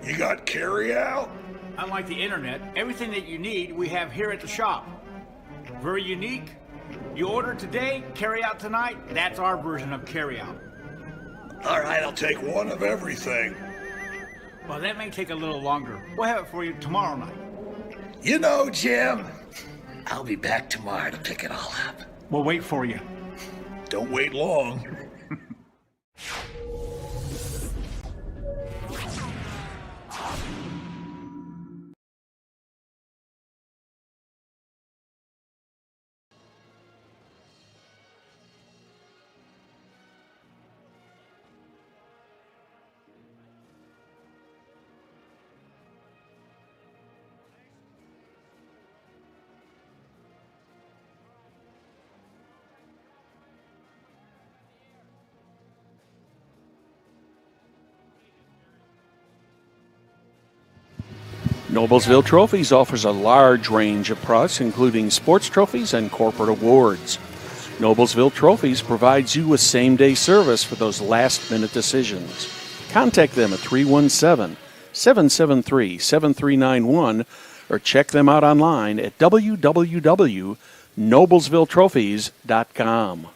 You got carry-out? Unlike the internet, everything that you need we have here at the shop. Very unique. You order today, carry out tonight. That's our version of carry out. All right, I'll take one of everything. Well, that may take a little longer. We'll have it for you tomorrow night. You know, Jim, I'll be back tomorrow to pick it all up. We'll wait for you. Don't wait long. Noblesville Trophies offers a large range of products, including sports trophies and corporate awards. Noblesville Trophies provides you with same-day service for those last-minute decisions. Contact them at 317-773-7391 or check them out online at www.noblesvilletrophies.com.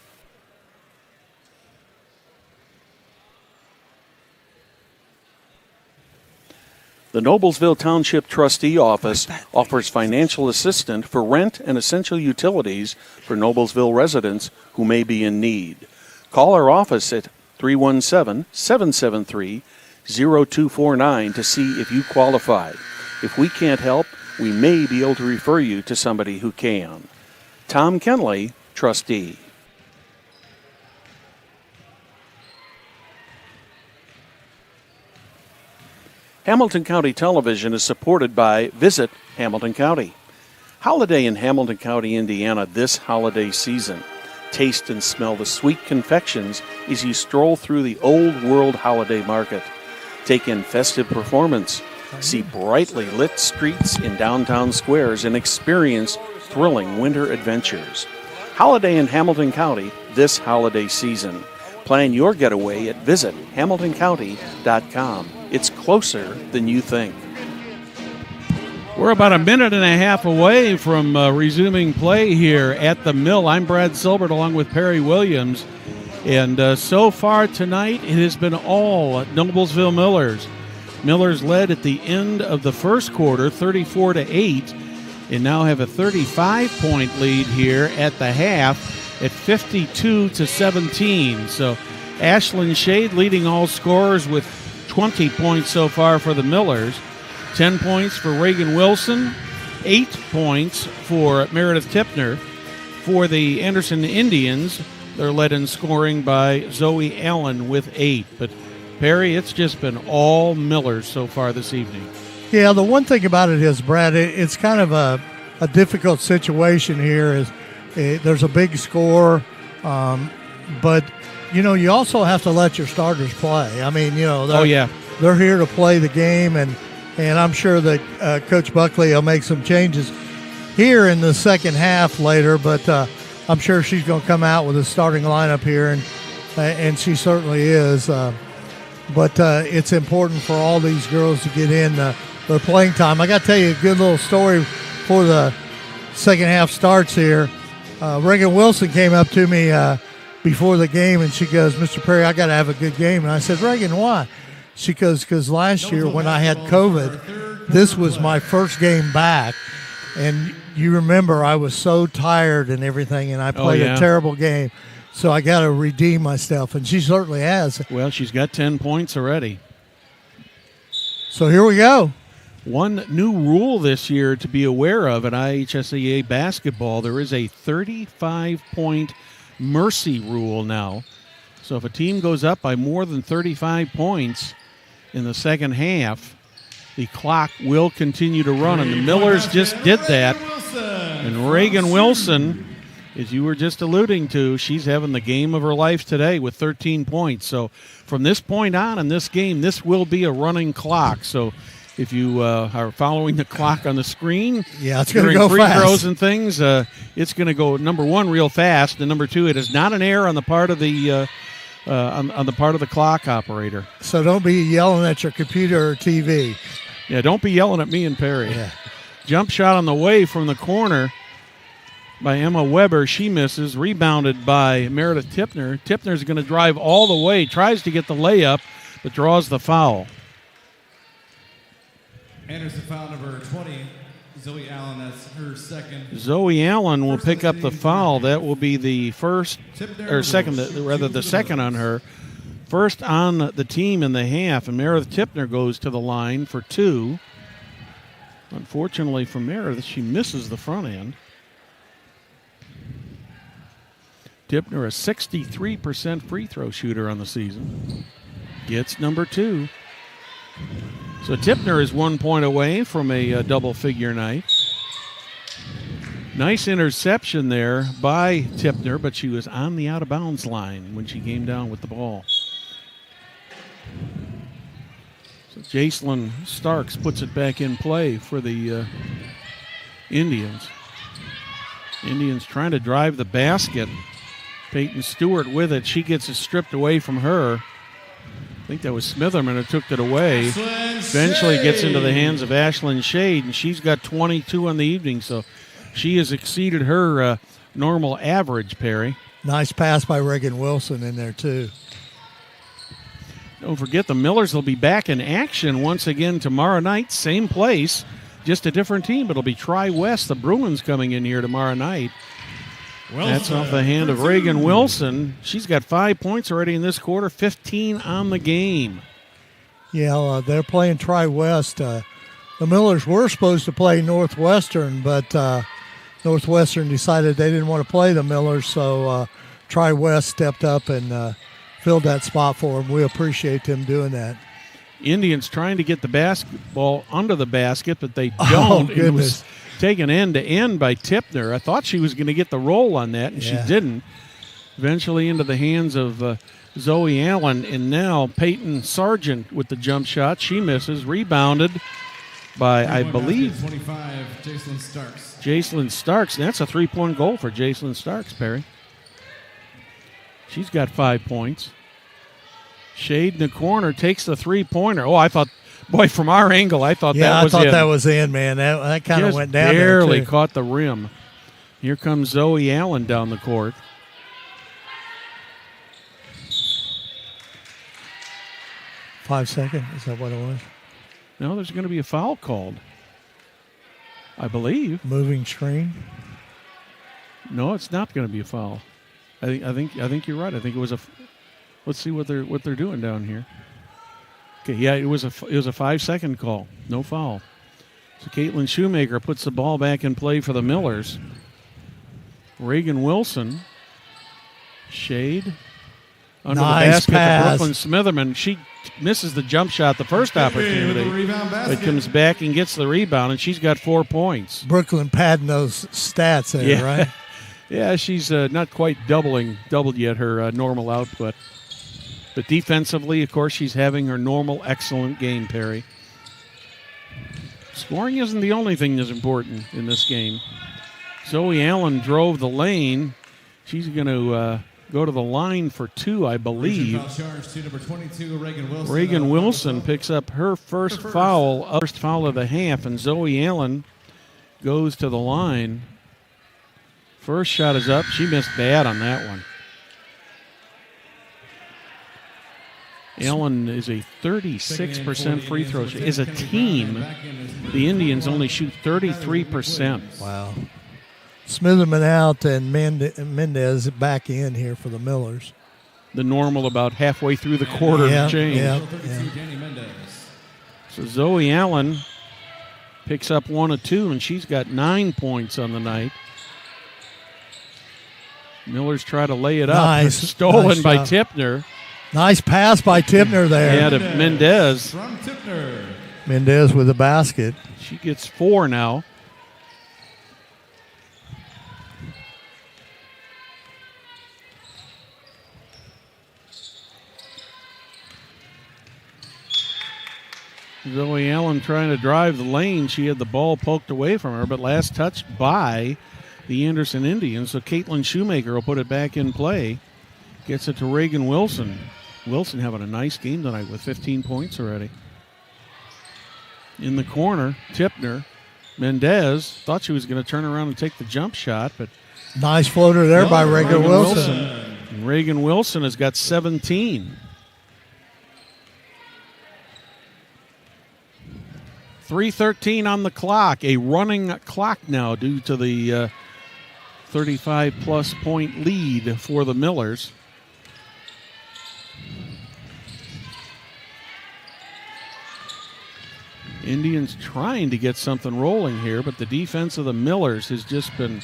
The Noblesville Township Trustee Office offers financial assistance for rent and essential utilities for Noblesville residents who may be in need. Call our office at 317-773-0249 to see if you qualify. If we can't help, we may be able to refer you to somebody who can. Tom Kenley, Trustee. Hamilton County Television is supported by Visit Hamilton County. Holiday in Hamilton County, Indiana this holiday season. Taste and smell the sweet confections as you stroll through the Old World Holiday Market. Take in festive performance. See brightly lit streets in downtown squares and experience thrilling winter adventures. Holiday in Hamilton County this holiday season. Plan your getaway at visithamiltoncounty.com. It's closer than you think. We're about a minute and a half away from resuming play here at the Mill. I'm Brad Silbert along with Perry Williams. And so far tonight, it has been all Noblesville Millers. Millers led at the end of the first quarter, 34-8, and now have a 35-point lead here at the half at 52-17. So Ashlyn Shade leading all scorers with 20 points so far for the Millers. 10 points for Reagan Wilson, 8 points for Meredith Tipner. For the Anderson Indians, they're led in scoring by Zoe Allen with 8. But, Perry, it's just been all Millers so far this evening. Yeah, the one thing about it is, Brad, it's kind of a difficult situation here. There's a big score, but you also have to let your starters play. I mean, they're here to play the game, and I'm sure that Coach Buckley will make some changes here in the second half later, but I'm sure she's going to come out with a starting lineup here, and she certainly is. But it's important for all these girls to get in their playing time. I got to tell you a good little story before the second half starts here. Reagan Wilson came up to me before the game, and she goes, "Mr. Perry, I got to have a good game." And I said, "Reagan, why?" She goes, "Because last year when I had COVID, this was my first game back. And you remember I was so tired and everything, and I played a terrible game. So I got to redeem myself." And she certainly has. Well, she's got 10 points already. So here we go. One new rule this year to be aware of in IHSAA basketball, there is a 35-point mercy rule now. So if a team goes up by more than 35 points in the second half, the clock will continue to run. And the Millers just did that. And Reagan Wilson, as you were just alluding to, she's having the game of her life today with 13 points. So from this point on in this game, this will be a running clock. So if you are following the clock on the screen, it's going to go free fast. throws and things, it's going to go, number one, real fast, and number two, it is not an error on the part of the on the part of the clock operator. So don't be yelling at your computer or TV. Yeah, don't be yelling at me and Perry. Yeah. Jump shot on the way from the corner by Emma Weber. She misses. Rebounded by Meredith Tipner. Tipner's going to drive all the way, tries to get the layup, but draws the foul. Anderson foul number 20, Zoe Allen. That's her second. Zoe Allen will pick up the foul. That will be the first, or second, the second on her. First on the team in the half, and Meredith Tipner goes to the line for 2. Unfortunately for Meredith, she misses the front end. Tipner, a 63% free throw shooter on the season, gets number 2. So Tipner is 1 point away from a double-figure night. Nice interception there by Tipner, but she was on the out-of-bounds line when she came down with the ball. So Jacelyn Starks puts it back in play for the Indians. Indians trying to drive the basket. Peyton Stewart with it. She gets it stripped away from her. I think that was Smitherman who took it away. Eventually gets into the hands of Ashlyn Shade, and she's got 22 on the evening, so she has exceeded her normal average, Perry. Nice pass by Reagan Wilson in there, too. Don't forget, the Millers will be back in action once again tomorrow night. Same place, just a different team. But it'll be Tri-West. The Bruins coming in here tomorrow night. That's off the hand of Reagan Wilson. She's got 5 points already in this quarter, 15 on the game. Yeah, they're playing Tri-West. The Millers were supposed to play Northwestern, but Northwestern decided they didn't want to play the Millers, so Tri-West stepped up and filled that spot for them. We appreciate them doing that. Indians trying to get the basketball under the basket, but they don't. Oh, goodness. It was taken end to end by Tipner. I thought she was going to get the roll on that, and she didn't. Eventually into the hands of Zoe Allen, and now Peyton Sargent with the jump shot. She misses. Rebounded by, I believe, 25, Jacelyn Starks. Jacelyn Starks. That's a 3-point goal for Jacelyn Starks, Perry. She's got 5 points. Shade in the corner takes the 3-pointer. Oh, I thought, boy, from our angle, I thought that was in. Yeah, I thought that was in, man. That kind of went down there, barely too. caught the rim. Here comes Zoe Allen down the court. $5 seconds, is that what it was? No, there's going to be a foul called, I believe. Moving screen? No, it's not going to be a foul. I think you're right. I think it was a. Let's see what they're doing down here. Okay, yeah, it was a 5-second call. No foul. So Caitlin Shoemaker puts the ball back in play for the Millers. Reagan Wilson. Shade. Under Nice the basket pass. to Brooklyn Smitherman. She misses the jump shot the first opportunity. But comes back and gets the rebound, and she's got 4 points. Brooklyn padding those stats there, right? Yeah, she's not quite doubled yet her normal output. But defensively, of course, she's having her normal excellent game, Perry. Scoring isn't the only thing that's important in this game. Zoe Allen drove the lane. She's going to go to the line for 2, I believe. Reagan Wilson picks up her first foul of the half, and Zoe Allen goes to the line. First shot is up. She missed bad on that one. Allen is a 36% free throw shot. As a team, the Indians only shoot 33%. Wow. Smitherman out and Mendez back in here for the Millers. The normal about halfway through the quarter change. Yeah. So Zoe Allen picks up 1 of 2, and she's got 9 points on the night. Millers try to lay it up. Nice. Stolen by Tipner. Nice pass by Tipner there. Yeah, to Mendez. From Tipner. Mendez with the basket. She gets 4 now. Zoe Allen trying to drive the lane. She had the ball poked away from her, but last touched by the Anderson Indians. So Caitlin Shoemaker will put it back in play. Gets it to Reagan Wilson. Wilson having a nice game tonight with 15 points already. In the corner, Tipner. Mendez thought she was going to turn around and take the jump shot, but nice floater there by Reagan Wilson. And Reagan Wilson has got 17. 3:13 on the clock. A running clock now due to the 35-plus point lead for the Millers. Indians trying to get something rolling here, but the defense of the Millers has just been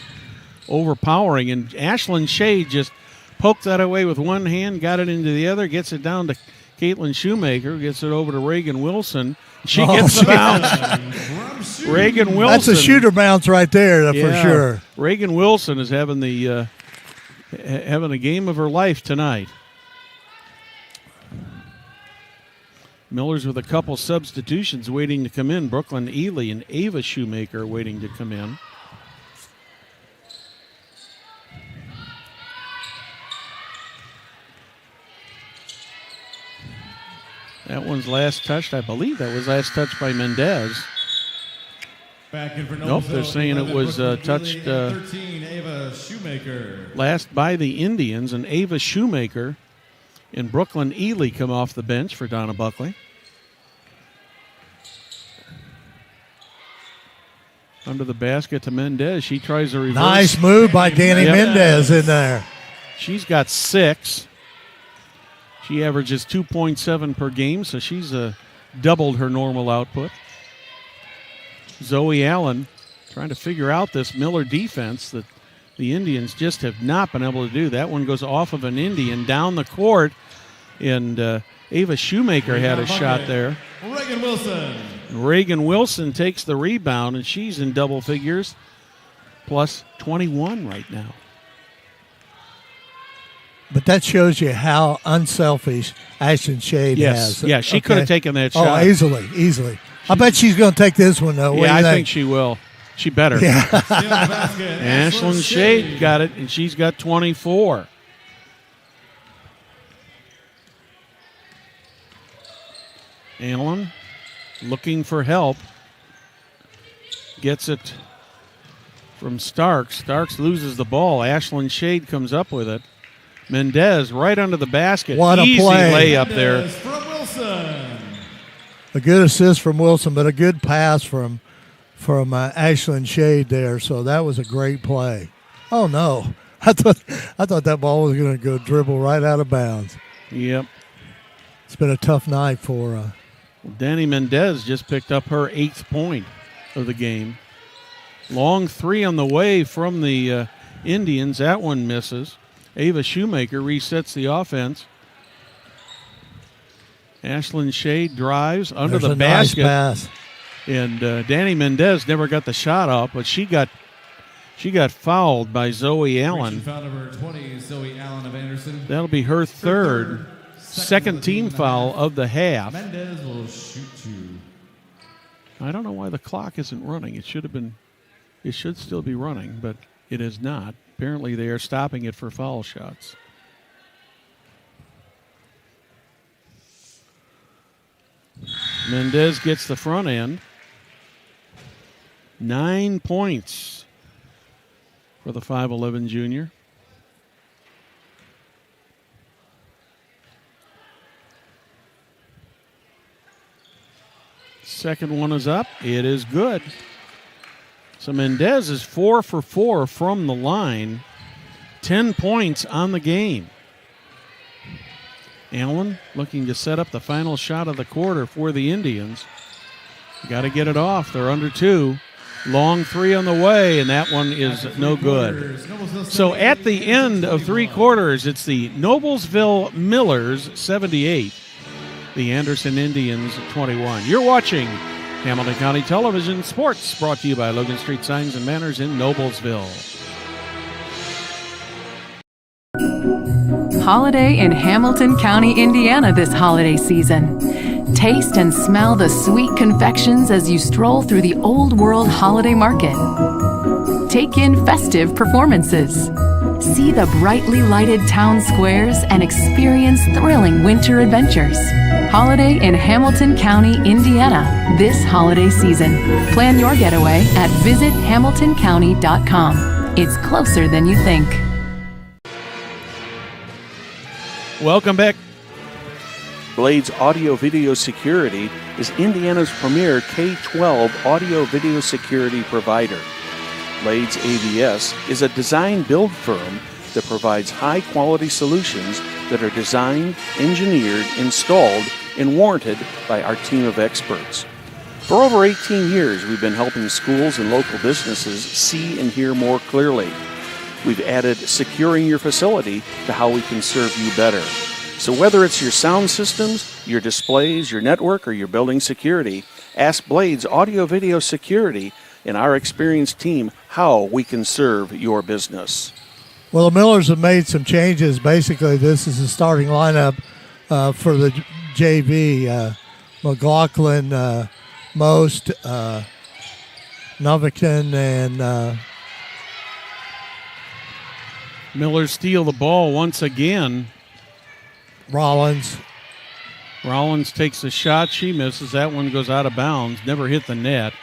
overpowering. And Ashlyn Shea just poked that away with one hand, got it into the other, gets it down to Caitlin Shoemaker, gets it over to Reagan Wilson. She gets the bounce. Reagan Wilson. That's a shooter bounce right there, for sure. Reagan Wilson is having a game of her life tonight. Millers with a couple substitutions waiting to come in. Brooklyn Ely and Ava Shoemaker waiting to come in. That one's last touched. I believe that was last touched by Mendez. Back in for Nope, they're saying it was touched 13, Ava Shoemaker. last by the Indians, and Ava Shoemaker and Brooklyn Ely come off the bench for Donna Buckley. Under the basket to Mendez. She tries a reverse. Nice move by Danny Mendez in there. She's got 6. She averages 2.7 per game, so she's doubled her normal output. Zoe Allen trying to figure out this Miller defense that the Indians just have not been able to do. That one goes off of an Indian down the court, and Ava Shoemaker had a shot there. Reagan Wilson. Reagan Wilson takes the rebound, and she's in double figures, plus 21 right now. But that shows you how unselfish Ashton Shade has. Yeah, she could have taken that shot. Oh, easily. I bet she's going to take this one, though. Yeah, I think she will. She better. Yeah. Ashlyn Shade got it, and she's got 24. Allen looking for help. Gets it from Starks. Starks loses the ball. Ashlyn Shade comes up with it. Mendez right under the basket. What a Easy play. layup there. From Wilson. A good assist from Wilson, but a good pass from Ashlyn Shade there. So that was a great play. Oh no, I thought that ball was going to go dribble right out of bounds. Yep. It's been a tough night for. Danny Mendez just picked up her 8th point of the game. Long three on the way from the Indians. That one misses. Ava Shoemaker resets the offense. Ashlyn Shade drives under the basket. Nice pass. And Danny Mendez never got the shot off, but she got fouled by Zoe Allen. Foul number 20, Zoe Allen of Anderson. That'll be her third, second team foul of the half. Mendez will shoot 2. I don't know why the clock isn't running. It should still be running, but it is not. Apparently they are stopping it for foul shots. Mendez gets the front end. 9 points for the 5'11 junior. Second one is up. It is good. So Mendez is 4 for 4 from the line. 10 points on the game. Allen looking to set up the final shot of the quarter for the Indians. Got to get it off. They're under 2. Long three on the way, and that one is no good. So at the end of 3 quarters, it's the Noblesville Millers 78, the Anderson Indians 21. You're watching Hamilton County Television Sports, brought to you by Logan Street Signs and Banners in Noblesville. Holiday in Hamilton County, Indiana this holiday season. Taste and smell the sweet confections as you stroll through the Old World Holiday Market. Take in festive performances. See the brightly lighted town squares and experience thrilling winter adventures. Holiday in Hamilton County, Indiana, this holiday season. Plan your getaway at visithamiltoncounty.com. It's closer than you think. Welcome back. Blades Audio Video Security is Indiana's premier K-12 audio video security provider. Blades AVS is a design-build firm that provides high-quality solutions that are designed, engineered, installed, and warranted by our team of experts. For over 18 years, we've been helping schools and local businesses see and hear more clearly. We've added securing your facility to how we can serve you better. So whether it's your sound systems, your displays, your network, or your building security, ask Blades Audio Video Security and our experienced team how we can serve your business. Well, the Millers have made some changes. Basically, this is the starting lineup for the JV. McLaughlin, Most, Novikin, and Millers steal the ball once again. Rollins takes a shot. She misses. That one goes out of bounds. Never hit the net.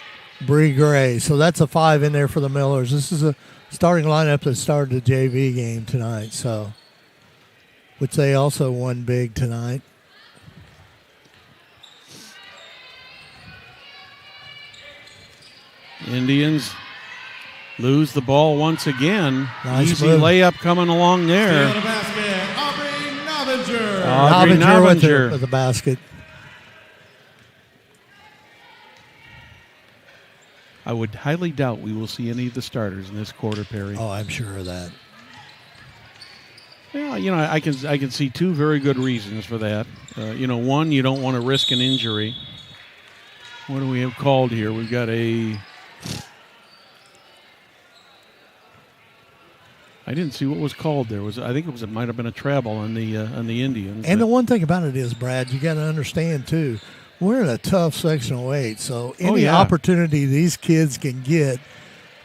Bree Gray. So that's a 5 in there for the Millers. This is a starting lineup that started the JV game tonight. So, which they also won big tonight. Indians lose the ball once again. Nice Easy move. layup coming along there. Steal the basket, Aubrey Novinger. Audrey Novinger Novinger. with the basket. I would highly doubt we will see any of the starters in this quarter, Perry. Oh, I'm sure of that. Yeah, I can see two very good reasons for that. One, you don't want to risk an injury. What do we have called here? We've got I didn't see what was called there. I think it might have been a travel on the Indians. And the one thing about it is, Brad, you got to understand too, we're in a tough sectional 8, so any opportunity these kids can get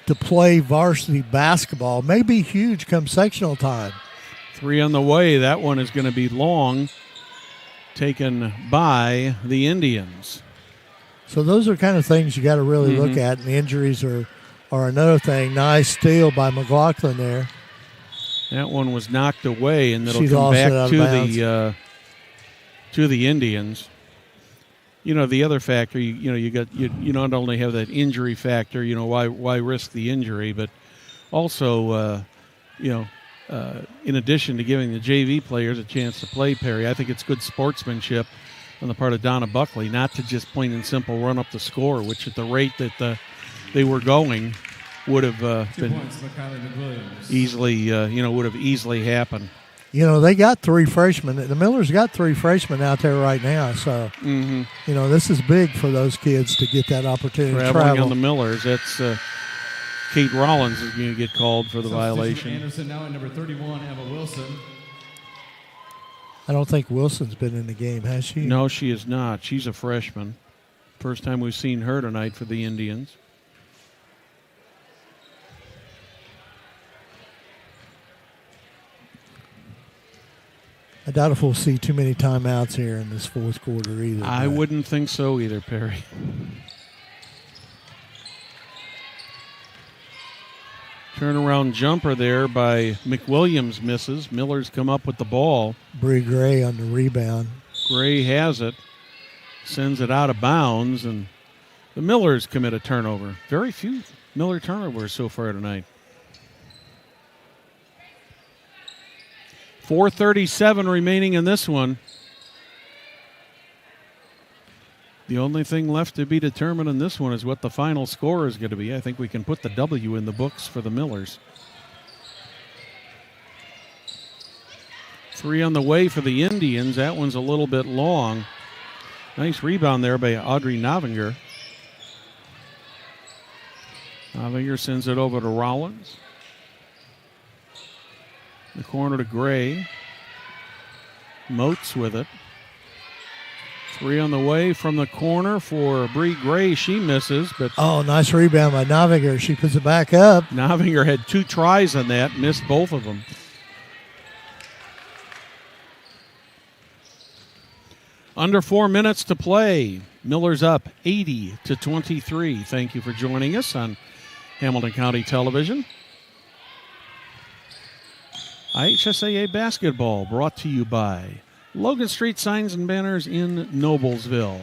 to play varsity basketball may be huge come sectional time. 3 on the way. That one is going to be long, taken by the Indians. So those are kind of things you got to really look at, and the injuries are another thing. Nice steal by McLaughlin there. That one was knocked away, and it'll She come lost it back out of to the Indians. The other factor, you not only have that injury factor, why risk the injury, but also, in addition to giving the JV players a chance to play, Perry, I think it's good sportsmanship on the part of Donna Buckley not to just plain and simple run up the score, which at the rate that they were going would have 2 been points for Kylie McWilliams. easily, would have easily happened. They got 3 freshmen. The Millers got 3 freshmen out there right now. So, this is big for those kids to get that opportunity to Traveling travel. on the Millers, that's Kate Rollins is going to get called for the Substitution violation. Anderson now at number 31, Emma Wilson. I don't think Wilson's been in the game, has she? No, she is not. She's a freshman. First time we've seen her tonight for the Indians. I doubt if we'll see too many timeouts here in this fourth quarter either. I wouldn't think so either, Perry. Turnaround jumper there by McWilliams misses. Miller's come up with the ball. Bree Gray on the rebound. Gray has it. Sends it out of bounds, and the Millers commit a turnover. Very few Miller turnovers so far tonight. 4:37 remaining in this one. The only thing left to be determined in this one is what the final score is going to be. I think we can put the W in the books for the Millers. 3 on the way for the Indians. That one's a little bit long. Nice rebound there by Audrey Novinger. Novinger sends it over to Rollins. The corner to Gray. Moats with it. Three on the way from the corner for Bree Gray. She misses, but Oh, nice rebound by Novinger. She puts it back up. Novinger had 2 tries on that, missed both of them. Under 4 minutes to play. Miller's up 80-23. Thank you for joining us on Hamilton County Television. IHSAA basketball brought to you by Logan Street Signs and Banners in Noblesville.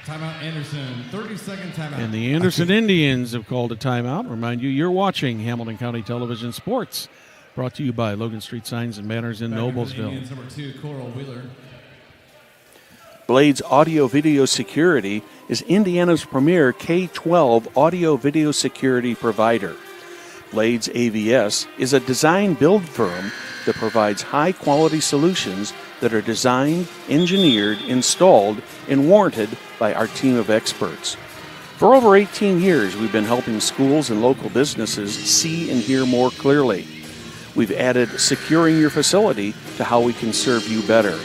Timeout Anderson, 30-second timeout. And the Anderson Indians have called a timeout. Remind you, you're watching Hamilton County Television Sports, brought to you by Logan Street Signs and Banners in Noblesville. Indians, number 2, Coral Wheeler. Blades Audio Video Security is Indiana's premier K-12 audio video security provider. Blades AVS is a design-build firm that provides high-quality solutions that are designed, engineered, installed, and warranted by our team of experts. For over 18 years, we've been helping schools and local businesses see and hear more clearly. We've added securing your facility to how we can serve you better.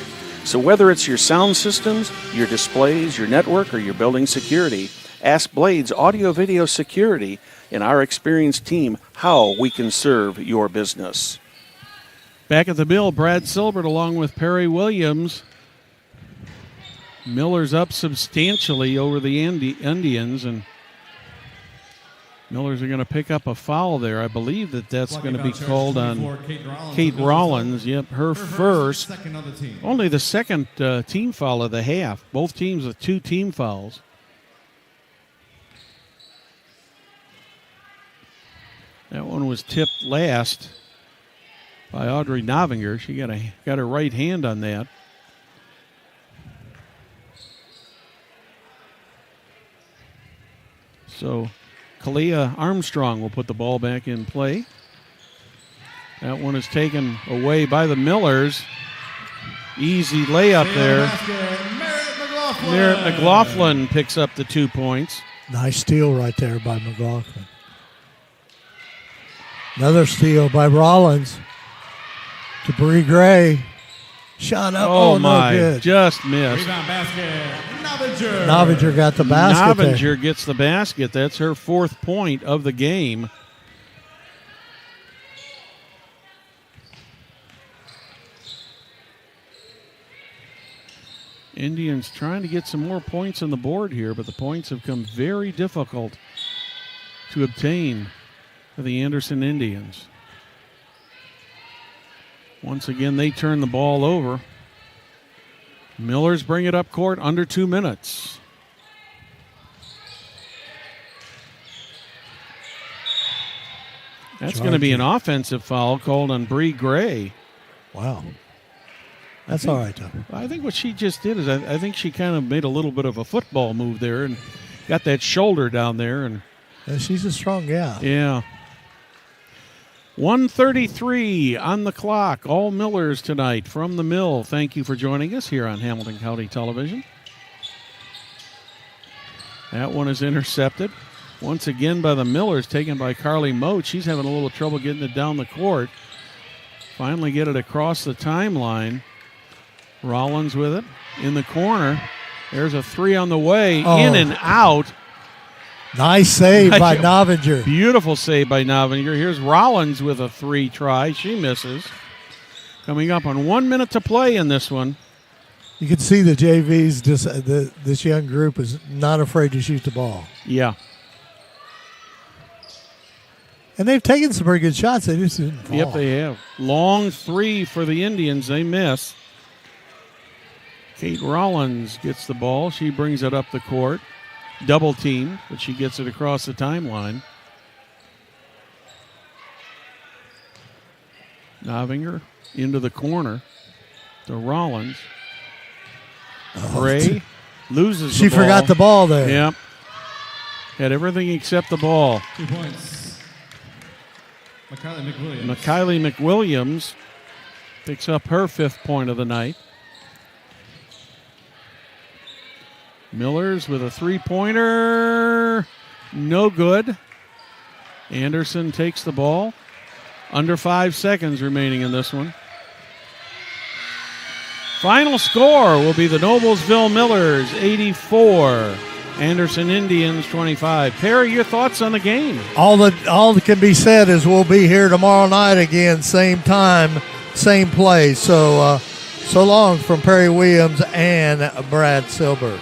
So whether it's your sound systems, your displays, your network, or your building security, ask Blades Audio Video Security and our experienced team how we can serve your business. Back at the mill, Brad Silbert along with Perry Williams. Miller's up substantially over the Indians, and Millers are going to pick up a foul there. I believe that's going to be called on Kate Rollins. Yep, her first. Only the second team foul of the half. Both teams with 2 team fouls. That one was tipped last by Audrey Novinger. She got her right hand on that. So Kalia Armstrong will put the ball back in play. That one is taken away by the Millers. Easy layup there. Merritt McLaughlin picks up the 2 points. Nice steal right there by McLaughlin. Another steal by Rollins to Bree Gray. Shot up. Oh my, no good. Just missed. Rebound basket, Novinger. Novinger got the basket there. Novinger gets the basket. That's her 4th point of the game. Indians trying to get some more points on the board here, but the points have come very difficult to obtain for the Anderson Indians. Once again, they turn the ball over. Millers bring it up court under 2 minutes. That's going to be an offensive foul called on Bree Gray. Wow. That's all right, though. I think what she just did is I think she kind of made a little bit of a football move there and got that shoulder down there. And she's a strong gal. Yeah. 1:33 on the clock. All Millers tonight from the mill. Thank you for joining us here on Hamilton County Television. That one is intercepted. Once again by the Millers, taken by Carly Moat. She's having a little trouble getting it down the court. Finally get it across the timeline. Rollins with it in the corner. There's a 3 on the way. In and out. Nice save by Novinger. Beautiful save by Novinger. Here's Rollins with a 3 try. She misses. Coming up on 1 minute to play in this one. You can see the JVs, this young group is not afraid to shoot the ball. Yeah. And they've taken some pretty good shots. They just didn't fall. Yep, they have. Long 3 for the Indians. They miss. Kate Rollins gets the ball. She brings it up the court. Double team, but she gets it across the timeline. Novinger into the corner to Rollins. Gray loses the ball. She forgot the ball there. Yep. Had everything except the ball. 2 points. McKiley McWilliams picks up her 5th point of the night. Millers with a 3-pointer. No good. Anderson takes the ball. Under 5 seconds remaining in this one. Final score will be the Noblesville Millers 84, Anderson Indians 25. Perry, your thoughts on the game? All that can be said is we'll be here tomorrow night again, same time, same place. So, so long from Perry Williams and Brad Silbert.